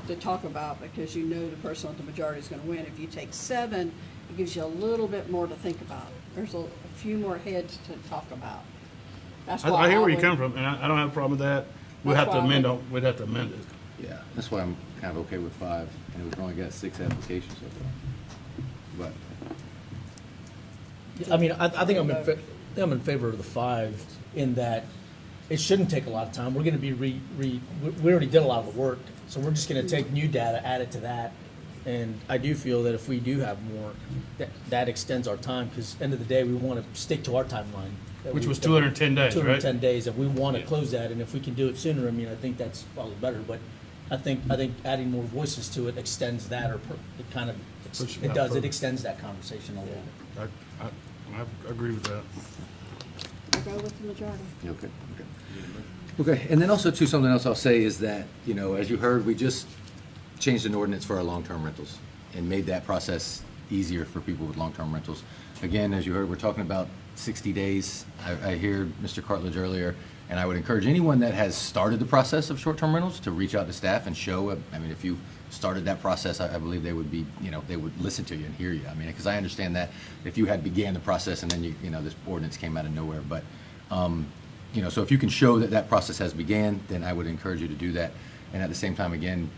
to talk about because you know the person with the majority is going to win. If you take 7, it gives you a little bit more to think about. There's a few more heads to talk about. That's why I hear where you would- come from, and I don't have a problem with that. We'd That's have to why I amend, would- we'd have to amend it. Yeah, that's why I'm kind of okay with 5, and we've only got 6 applications so far. But I mean, I think I'm in favor of the 5 in that it shouldn't take a lot of time. We're going to be we already did a lot of the work, so we're just going to take new data, add it to that. And I do feel that if we do have more, that extends our time, because end of the day, we want to stick to our timeline. Which was 210 days, right? 210 days, and we want to close that, and if we can do it sooner, I mean, I think that's probably better, but I think adding more voices to it extends that, or it kind of, Push it it out does, it further. extends that conversation a little bit. I agree with that. I'll go with the majority. Okay. Okay, and then also too, something else I'll say is that, as you heard, we just changed an ordinance for our long-term rentals and made that process easier for people with long-term rentals. Again, as you heard, we're talking about 60 days. I hear Mr. Cartledge earlier, and I would encourage anyone that has started the process of short-term rentals to reach out to staff and show, if you started that process, I believe they would be, they would listen to you and hear you. Because I understand that if you had began the process and then this ordinance came out of nowhere, but, so if you can show that that process has began, then I would encourage you to do that. And at the same time, again,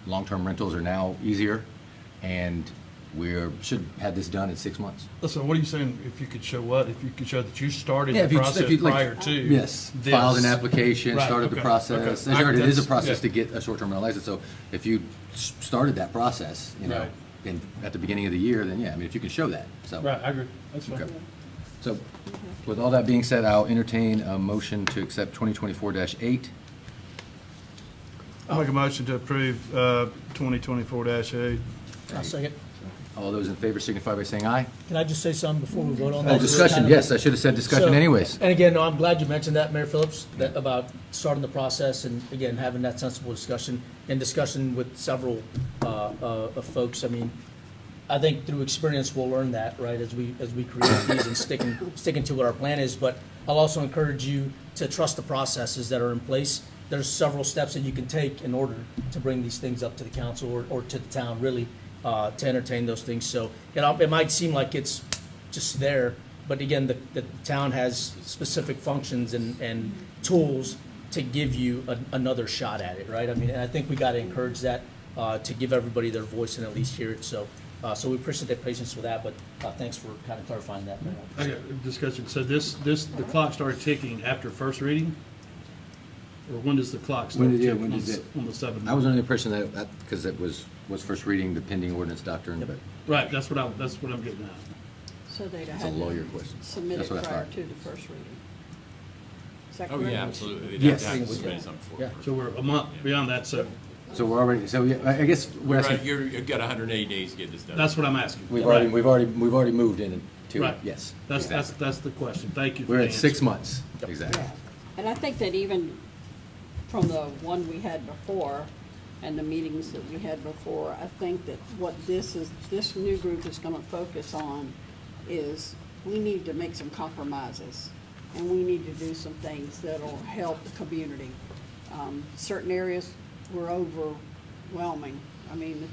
long-term rentals are now easier, and should have this done in 6 months. Listen, what are you saying, if you could show what? If you could show that you started Yeah, the if you- process if you, like, prior to Yes, this. filed an application, Right, started the okay, process. okay. As you heard, it is a That's- process yeah. to get a short-term rental license, so if you started that process, Right. at the beginning of the year, then yeah, if you can show that, so. Right, I agree, that's fine. Okay. So, with all that being said, I'll entertain a motion to accept 2024-8. I'll make a motion to approve 2024-8. I'll second. All those in favor signify by saying aye. Can I just say something before we vote on Oh, that? discussion, Kind of- yes, I should have said discussion So- anyways. And again, no, I'm glad you mentioned that, Mayor Phillips, that about starting the process and again, having that sensible discussion and discussion with several of folks. I mean, I think through experience, we'll learn that, right, as we create these and sticking to what our plan is. But I'll also encourage you to trust the processes that are in place. There's several steps that you can take in order to bring these things up to the council or to the town, really, to entertain those things. So it might seem like it's just there, but again, the town has specific functions and tools to give you another shot at it, right? I mean, and I think we got to encourage that, to give everybody their voice and at least hear it. So we appreciate their patience with that, but thanks for kind of clarifying that. I got a discussion, so the clock started ticking after first reading? Or when does the clock start ticking When does it? on the 7th? I was under the impression that, because it was first reading the pending ordinance doctrine, but Right, that's what I'm getting at. So they'd have it's a had lawyer to question. submit it That's what I prior thought. to the first reading. Is that Oh, correct? yeah, absolutely. They'd Yes. have to submit something for it. So we're a month beyond that, so So we're already, yeah, I guess we're Right, asking, you've got 180 days to get this done. that's what I'm asking. we've Right. already moved into Right. it, yes. That's exactly. the question, thank you for We're the at 6 answer. months, exactly. Yeah. And I think that even from the one we had before and the meetings that we had before, I think that what this new group is gonna focus on is we need to make some compromises and we need to do some things that'll help the community. Certain areas were overwhelming. I mean,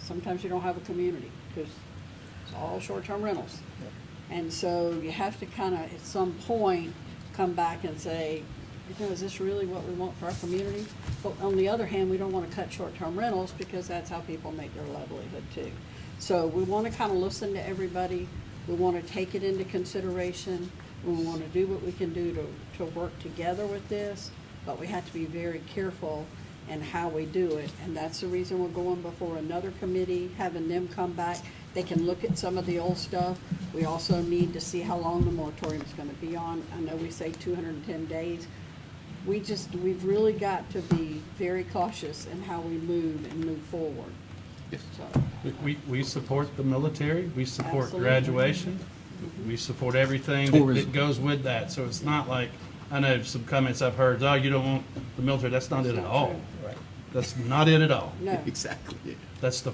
sometimes you don't have a community because it's all short-term rentals. And so you have to kind of, at some point, come back and say, is this really what we want for our community? But on the other hand, we don't want to cut short-term rentals because that's how people make their livelihood too. So we want to kind of listen to everybody. We want to take it into consideration. We want to do what we can do to work together with this, but we have to be very careful and how we do it. And that's the reason we're going before another committee, having them come back. They can look at some of the old stuff. We also need to see how long the moratorium is gonna be on. I know we say 210 days. We've really got to be very cautious in how we move and move forward. Yes. So, We support the military, we support Absolutely. graduation, we support everything that goes with that. So it's not like, I know some comments I've heard, oh, you don't want the military, that's not it at not all. true. That's not it at all. no. Exactly. That's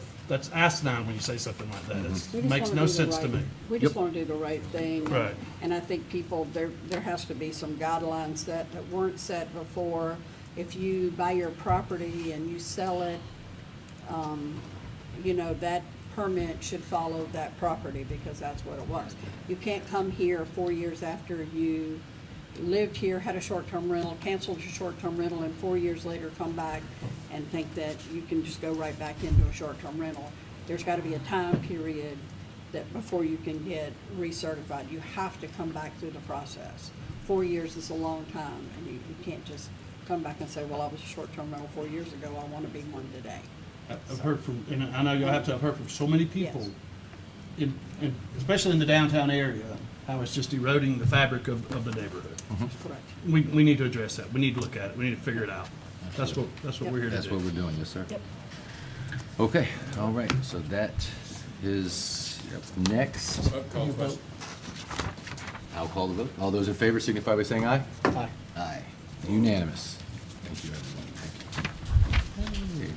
asinine when you say something like that. We It just makes wanna no do the sense to right- me. We just want to do the right thing. Right. And I think people, there has to be some guidelines that weren't set before. If you buy your property and you sell it, you know, that permit should follow that property because that's what it was. You can't come here 4 years after you lived here, had a short-term rental, canceled your short-term rental, and 4 years later come back and think that you can just go right back into a short-term rental. There's got to be a time period that before you can get recertified. You have to come back through the process. 4 years is a long time, and you can't just come back and say, well, I was a short-term rental 4 years ago, I want to be one today. I've heard from, and I know you'll have to, I've heard from so many people, Yes. especially in the downtown area, how it's just eroding the fabric of the neighborhood. That's correct. We need to address that. We need to look at it. We need to figure it out. That's what we're here to do. That's what we're doing, yes, sir. Yep. Okay, all right, so that is next. Call the question. I'll call the vote. All those in favor signify by saying aye. Aye. Aye. Unanimous. Thank you, everyone. Thank you.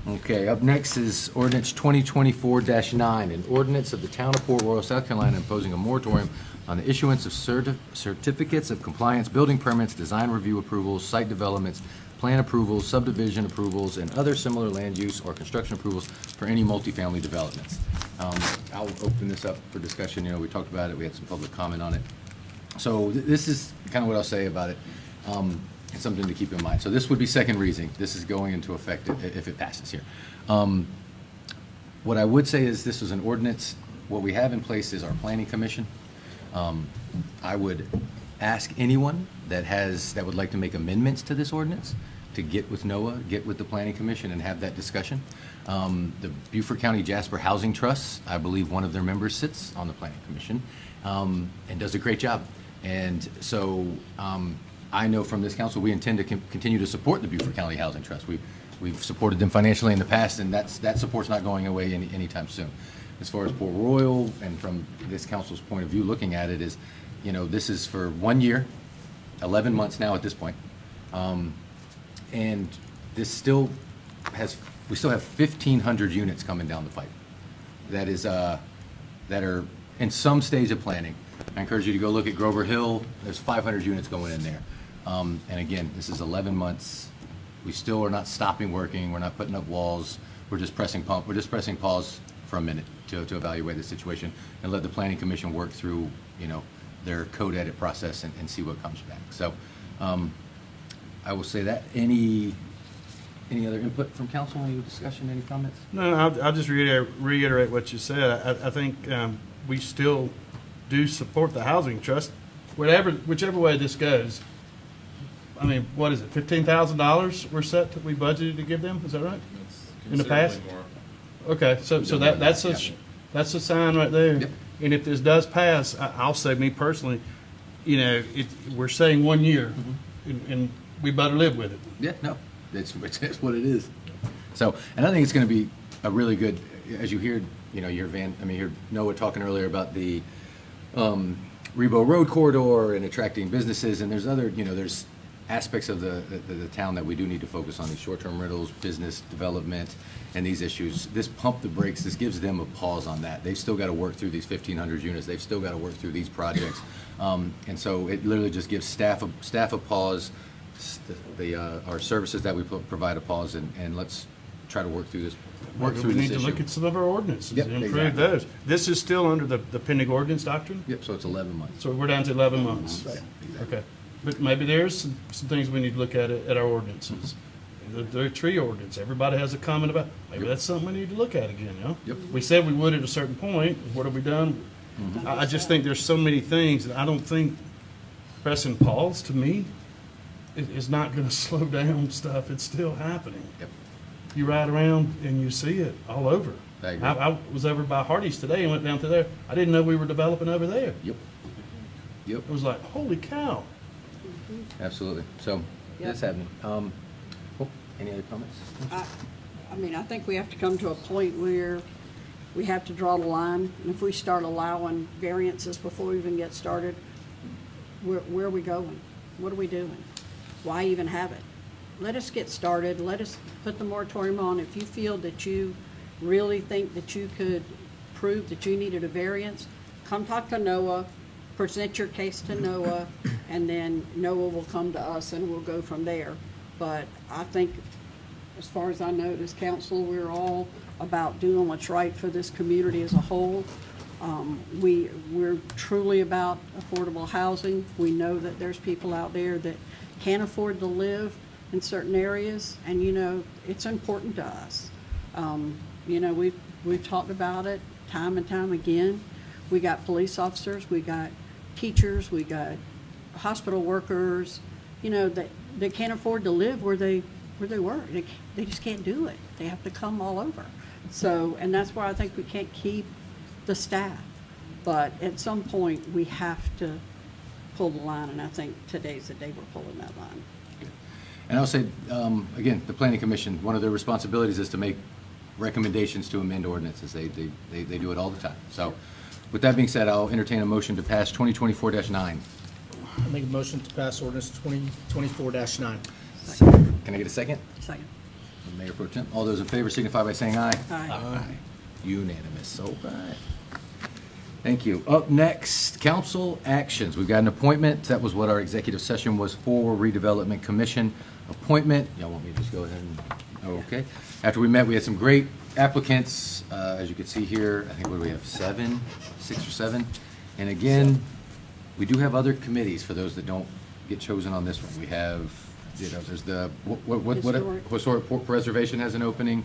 Okay, up next is ordinance 2024-9, an ordinance of the Town of Port Royal, South Carolina, imposing a moratorium on the issuance of certificates of compliance, building permits, design review approvals, site developments, plan approvals, subdivision approvals, and other similar land use or construction approvals for any multifamily developments. I'll open this up for discussion. You know, we talked about it. We had some public comment on it. So this is kind of what I'll say about it. It's something to keep in mind. So this would be second reading. This is going into effect if it passes here. What I would say is this is an ordinance. What we have in place is our planning commission. I would ask anyone that would like to make amendments to this ordinance to get with NOAA, get with the planning commission and have that discussion. The Beaufort County Jasper Housing Trust, I believe one of their members sits on the planning commission and does a great job. And so I know from this council, we intend to continue to support the Beaufort County Housing Trust. We've supported them financially in the past, and that support's not going away anytime soon. As far as Port Royal, and from this council's point of view, looking at it is, you know, this is for 1 year, 11 months now at this point. And this still we still have 1,500 units coming down the pipe. That are in some stage of planning. I encourage you to go look at Grover Hill. There's 500 units going in there. And again, this is 11 months. We still are not stopping working. We're not putting up walls. We're just pressing pause for a minute to evaluate the situation and let the planning commission work through, you know, their code edit process and see what comes back. So I will say that. Any other input from council? Any discussion? Any comments? No, I'll just reiterate what you said. I think we still do support the housing trust, whichever way this goes. I mean, what is it, $15,000 we budgeted to give them? Is that right? In the past? Considerably more. Okay, so that's a sign right there. Yep. And if this does pass, I'll say, me personally, you know, we're saying 1 year, and we better live with it. Yeah, no, it's what it is. So, and I think it's going to be a really good, as you hear, you know, you hear Noah talking earlier about the Rebo Road corridor and attracting businesses, and there's other, you know, there's aspects of the town that we do need to focus on, these short-term rentals, business development, and these issues. This pump the brakes, this gives them a pause on that. They've still got to work through these 1,500 units. They've still got to work through these projects. And so it literally just gives staff a pause, our services that we provide a pause, and let's try to work through this We need to look at some of our ordinances Yep, and improve exactly. those. This is still under the pending ordinance doctrine? Yep, so it's 11 months. So we're down to 11 months. Okay. But maybe there's some things we need to look at our ordinances. The tree ordinance, everybody has a comment about, maybe that's something we need to look at again, you know? Yep. We said we would at a certain point, what have we done? I just think there's so many things that I don't think pressing pause, to me, it's not gonna slow down stuff. It's still happening. Yep. You ride around and you see it all over. I agree. I was over by Hardee's today and went down to there. I didn't know we were developing over there. Yep. Yep. It was like, holy cow. Absolutely. So, Yep. it's happening. Any other comments? I mean, I think we have to come to a point where we have to draw the line. And if we start allowing variances before we even get started, where are we going? What are we doing? Why even have it? Let us get started. Let us put the moratorium on. If you feel that you really think that you could prove that you needed a variance, come talk to NOAA, present your case to NOAA, and then NOAA will come to us and we'll go from there. But I think, as far as I know, this council, we're all about doing what's right for this community as a whole. We're truly about affordable housing. We know that there's people out there that can't afford to live in certain areas, and you know, it's important to us. You know, we've talked about it time and time again. We got police officers, we got teachers, we got hospital workers, you know, that they can't afford to live where they were. They just can't do it. They have to come all over. So, and that's why I think we can't keep the staff. But at some point, we have to pull the line, and I think today's the day we're pulling that line. And I'll say, again, the planning commission, one of their responsibilities is to make recommendations to amend ordinances. They do it all the time. So with that being said, I'll entertain a motion to pass 2024-9. I make a motion to pass ordinance 2024-9. Can I get a second? Second. Mayor Pro Tem, all those in favor signify by saying aye. Aye. Unanimous, all right. Thank you. Up next, council actions. We've got an appointment. That was what our executive session was for, redevelopment commission appointment. Y'all want me to just go ahead and, okay. After we met, we had some great applicants. As you can see here, I think, what do we have, 6 or 7? And again, we do have other committees for those that don't get chosen on this one. We have, you know, there's the, historic preservation has an opening.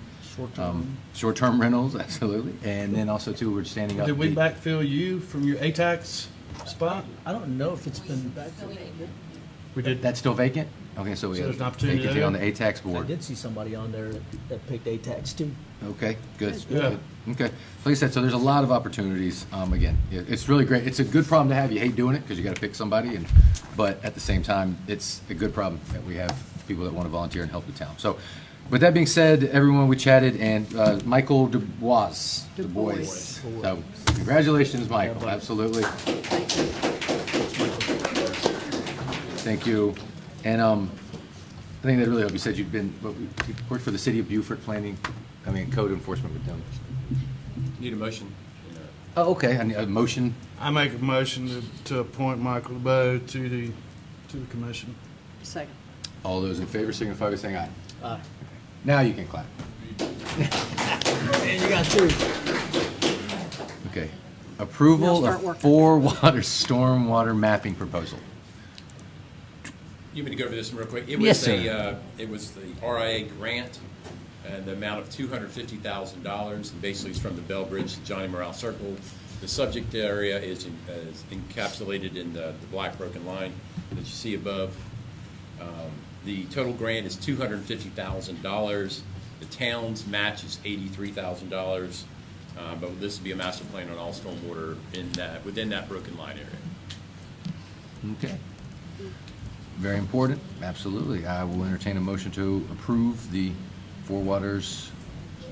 Short-term rentals, absolutely. And then also, too, we're standing up. Did we backfill you from your ATAX spot? I don't know if it's been backfilled. We did. That's still vacant? Okay, so we So have there's an opportunity vacancy there? on the ATAX I board. did see somebody on there that picked ATAX too. Okay, good. Yeah. Good. Okay. Like I said, so there's a lot of opportunities. Again, it's really great. It's a good problem to have. You hate doing it because you got to pick somebody, but at the same time, it's a good problem that we have people that want to volunteer and help the town. So with that being said, everyone, we chatted, and Michael DuBois. So congratulations, Michael. Absolutely. Thank you. And I think that really helped. You said you worked for the city of Beaufort code enforcement with them. Need a motion? Oh, okay. I need a motion. I make a motion to appoint Michael DeBow to the commission. Second. All those in favor signify by saying aye. Aye. Now you can clap. And you got 2. Okay. Now Approval start of working. four-water stormwater mapping proposal. You want me to go over this real quick? Yes, sir. It was the RIA grant, and the amount of $250,000, and basically it's from the Bell Bridge to Johnny Morale Circle. The subject area is encapsulated in the black broken line that you see above. The total grant is $250,000. The town's match is $83,000, but this would be a master plan on all stormwater within that broken line area. Okay. Very important. Absolutely. I will entertain a motion to approve the Four Waters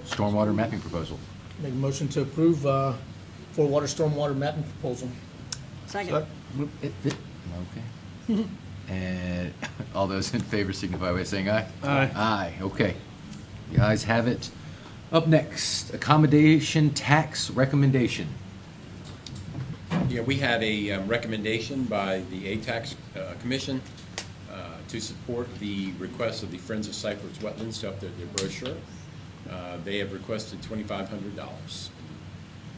stormwater mapping proposal. Make a motion to approve 4-water stormwater mapping proposal. Second. Okay. And all those in favor signify by saying aye. Aye. Aye, okay. You guys have it. Up next, accommodation tax recommendation. Yeah, we had a recommendation by the ATAX Commission to support the request of the Friends of Cypress Wetlands to update their brochure. They have requested $2,500.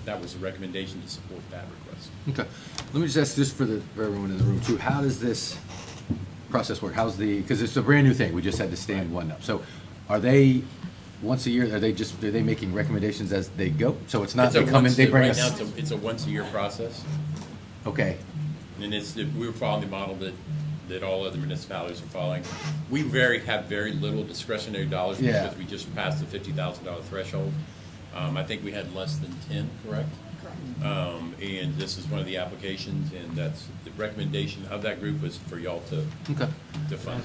That was a recommendation to support that request. Okay. Let me just ask this for everyone in the room too. How does this process work? Because it's a brand new thing. We just had to stand one up. So are they, once a year, are they making recommendations as they go? So it's not they come in, they bring us. us. Right now, it's a once-a-year process. Okay. And we were following the model that that all other municipalities are following. We have very little discretionary dollars Yeah. because we just passed the $50,000 threshold. I think we had less than 10, correct? And this is one of the applications, and that's, the recommendation of that group was for y'all to Okay. fund.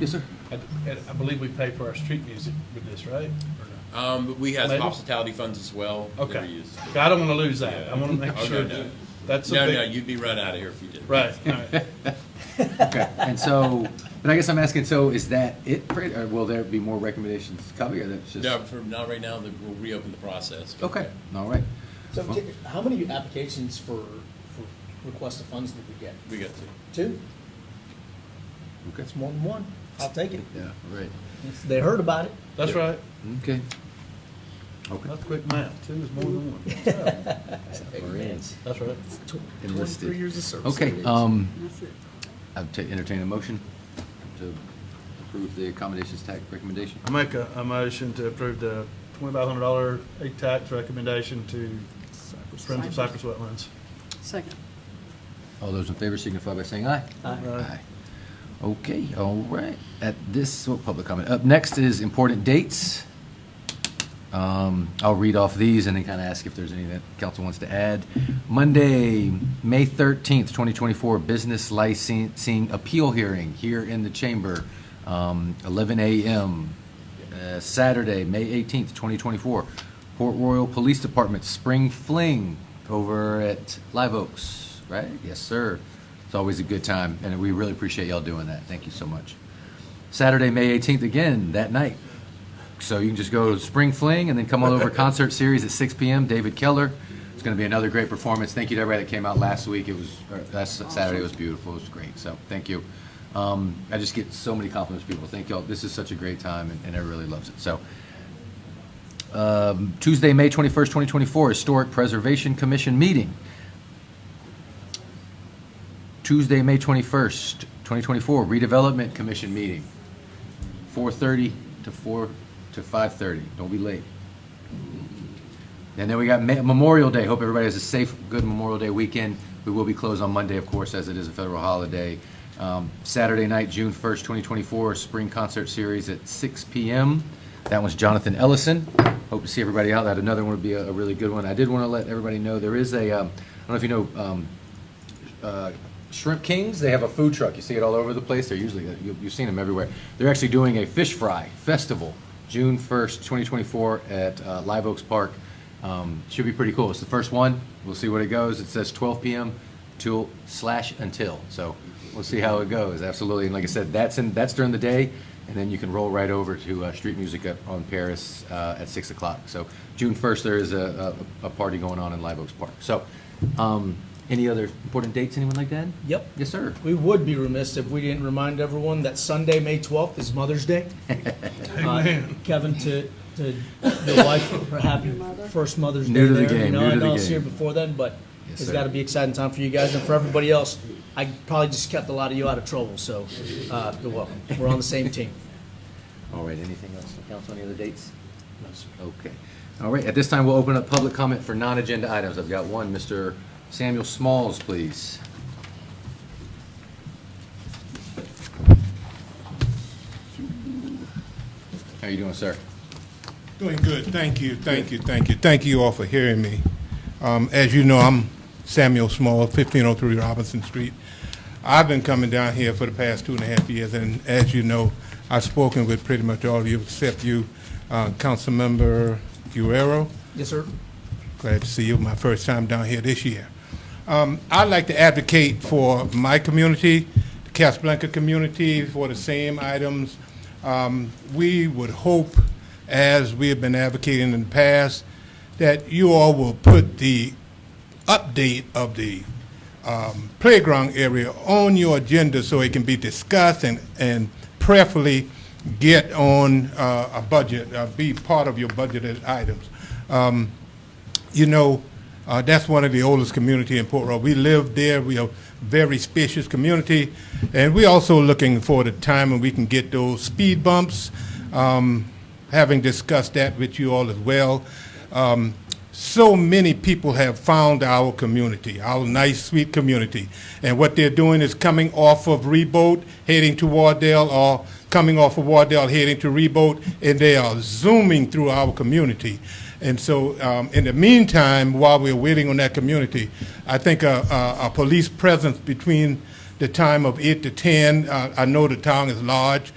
Yes, sir. I believe we pay for our street music with this, right? Or no? But we have Maybe. hospitality funds as well. that Okay. are used. I don't want to lose that. I want to make Oh, sure no, no. that that's a No, big. no, you'd be run out of here if you didn't. Right, all right. Okay, and so, but I guess I'm asking, so is that it, for it, or will there be more recommendations coming, or that's just? No, for not right now, we'll reopen the process. Okay, all right. So how many applications for request of funds did we get? We got to. 2? Okay. That's more than one. I'll take it. Yeah, right. They heard about it. That's right. Okay. Okay. That's quick math. 2 is more than one. Marines. That's right. Enlisted. 23 years of service. Okay, That's it. I'd entertain a motion to approve the accommodations tax recommendation. I make a motion to approve the $2,500 egg tax recommendation to Friends of Cypress Wetlands. Second. All those in favor signify by saying aye. Aye. Okay, all right. At this, public comment. Up next is important dates. I'll read off these and then kind of ask if there's any that council wants to add. Monday, May 13th, 2024, business licensing appeal hearing here in the chamber, 11 a.m. Saturday, May 18th, 2024, Port Royal Police Department Spring Fling over at Live Oaks, right? Yes, sir. It's always a good time, and we really appreciate y'all doing that. Thank you so much. Saturday, May 18th, again, that night. So you can just go to Spring Fling and then come on over concert series at 6 p.m. David Keller. It's going to be another great performance. Thank you to everybody that came out last week. Last Saturday was beautiful. It was great. So thank you. I just get so many compliments from people. Thank y'all. This is such a great time, and everybody really loves it. So Tuesday, May 21st, 2024, Historic Preservation Commission meeting. Tuesday, May 21st, 2024, Redevelopment Commission meeting, 4:30 to 5:30. Don't be late. And then we got Memorial Day. Hope everybody has a safe, good Memorial Day weekend. We will be closed on Monday, of course, as it is a federal holiday. Saturday night, June 1st, 2024, Spring Concert Series at 6 p.m. That one's Jonathan Ellison. Hope to see everybody out. That another one would be a really good one. I did want to let everybody know there is a, I don't know if you know, Shrimp Kings. They have a food truck. You see it all over the place. They're usually, you've seen them everywhere. They're actually doing a fish fry festival, June 1st, 2024 at Live Oaks Park. Should be pretty cool. It's the first one. We'll see what it goes. It says 12 p.m. until. So we'll see how it goes. Absolutely. And like I said, that's during the day. And then you can roll right over to street music on Paris at 6 o'clock. So June 1st, there is a party going on in Live Oaks Park. So any other important dates anyone like that? Yep. Yes, sir. We would be remiss if we didn't remind everyone that Sunday, May 12th is Mother's Day. Kevin, to your wife, her happy first Mother's New Day to the there. game, You know, new I to the know I was game. here before then, but Yes, it's sir. got to be an exciting time for you guys and for everybody else. I probably just kept a lot of you out of trouble, so you're welcome. We're on the same team. All right, anything else for council, any other dates? No, sir. Okay. All right, at this time, we'll open up public comment for non-agenda items. I've got one, Mr. Samuel Smalls, please. How you doing, sir? Doing good. Thank you. Thank you. Thank you. Thank you all for hearing me. As you know, I'm Samuel Small, 1503 Robinson Street. I've been coming down here for the past 2.5 years, and as you know, I've spoken with pretty much all of you except you, Councilmember Guerrero. Yes, sir. Glad to see you. My first time down here this year. I'd like to advocate for my community, the Casablanca community, for the same items. We would hope, as we have been advocating in the past, that you all will put the update of the playground area on your agenda so it can be discussed and prayerfully get on a budget, be part of your budgeted items. You know, that's one of the oldest community in Port Royal. We live there. We are a very spacious community. And we're also looking for the time when we can get those speed bumps, having discussed that with you all as well. so many people have found our community, our nice, sweet community. And what they're doing is coming off of Reboat, heading to Wardell, or coming off of Wardell, heading to Reboat, and they are zooming through our community. And so in the meantime, while we're waiting on that community, I think a police presence between the time of 8 to 10, I know the town is large,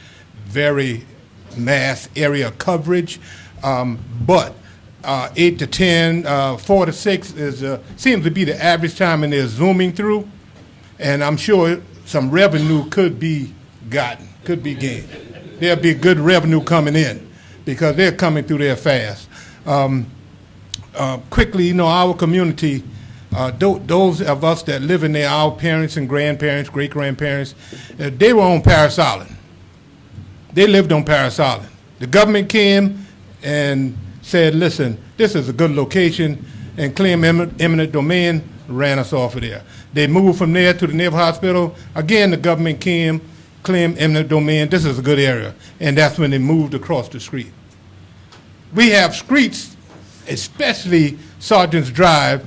very mass area coverage, but 8 to 10, 4 to 6 seems to be the average time, and they're zooming through. And I'm sure some revenue could be gotten, could be gained. There'll be good revenue coming in because they're coming through there fast. Quickly, our community, those of us that live in there, our parents and grandparents, great-grandparents, they were on Paris Island. They lived on Paris Island. The government came and said, listen, this is a good location, and claimed eminent domain, ran us off of there. They moved from there to the Naval Hospital. Again, the government came, claimed eminent domain, this is a good area, and that's when they moved across the street. We have streets, especially Sergeant's Drive,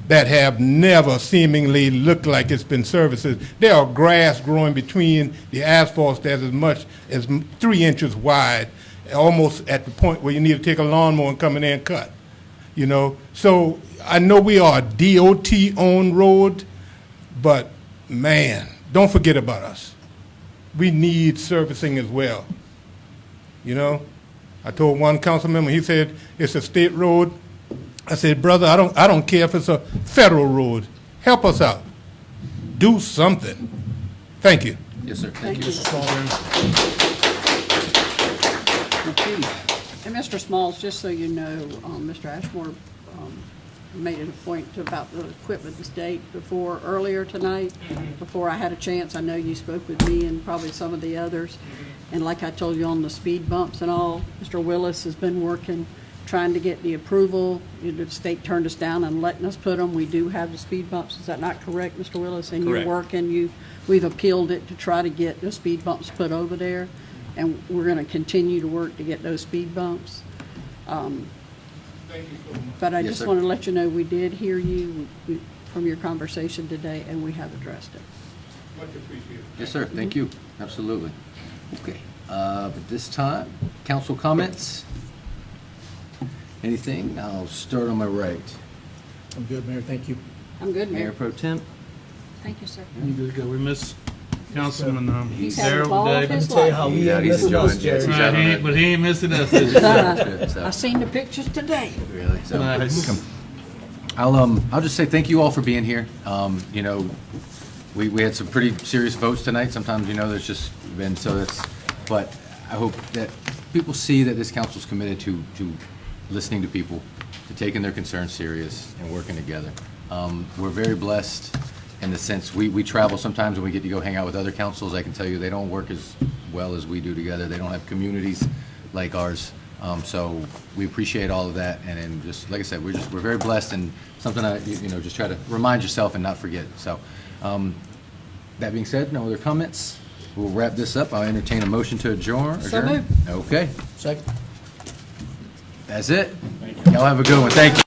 that have never seemingly looked like it's been serviced. There are grass growing between the asphalt that's as much as 3 inches wide, almost at the point where you need to take a lawnmower and come in there and cut. So I know we are a DOT-owned road, but man, don't forget about us. We need servicing as well. I told one council member, he said, it's a state road. I said, brother, I don't care if it's a federal road. Help us out. Do something. Thank you. Yes, sir. Thank you. Okay. And Mr. Smalls, just so you know, Mr. Ashmore made it a point about the equipment the state earlier tonight, before I had a chance. I know you spoke with me and probably some of the others. And like I told you on the speed bumps and all, Mr. Willis has been working, trying to get the approval. The state turned us down and letting us put them. We do have the speed bumps. Is that not correct, Mr. Willis? And Correct. you're working, we've appealed it to try to get the speed bumps put over there. And we're going to continue to work to get those speed bumps. But I Yes, just sir. want to let you know, we did hear you from your conversation today, and we have addressed it. Much appreciated. Yes, sir. Thank you. Absolutely. Okay. At this time, council comments? Anything? I'll start on my right. I'm good, Mayor, thank you. I'm good, Mayor Mayor. Pro Tem? Thank you, sir. You did good. We miss Councilman He's had a Darrell ball of today. his Tell you how life. we Yeah, ain't he's missing us, enjoying it. Jerry. But he ain't missing us. is he? I seen the pictures today. Really? So, Nice. I'll just say thank you all for being here. We had some pretty serious votes tonight. Sometimes, there's just been, but I hope that people see that this council is committed to listening to people, to taking their concerns serious and working together. We're very blessed in the sense we travel sometimes and we get to go hang out with other councils. I can tell you they don't work as well as we do together. They don't have communities like ours. So we appreciate all of that. And then just, like I said, we're very blessed, and something just try to remind yourself and not forget. So that being said, no other comments. We'll wrap this up. I'll entertain a motion to adjourn. So moved. Okay. Second. That's it. Y'all have a good one. Thank you.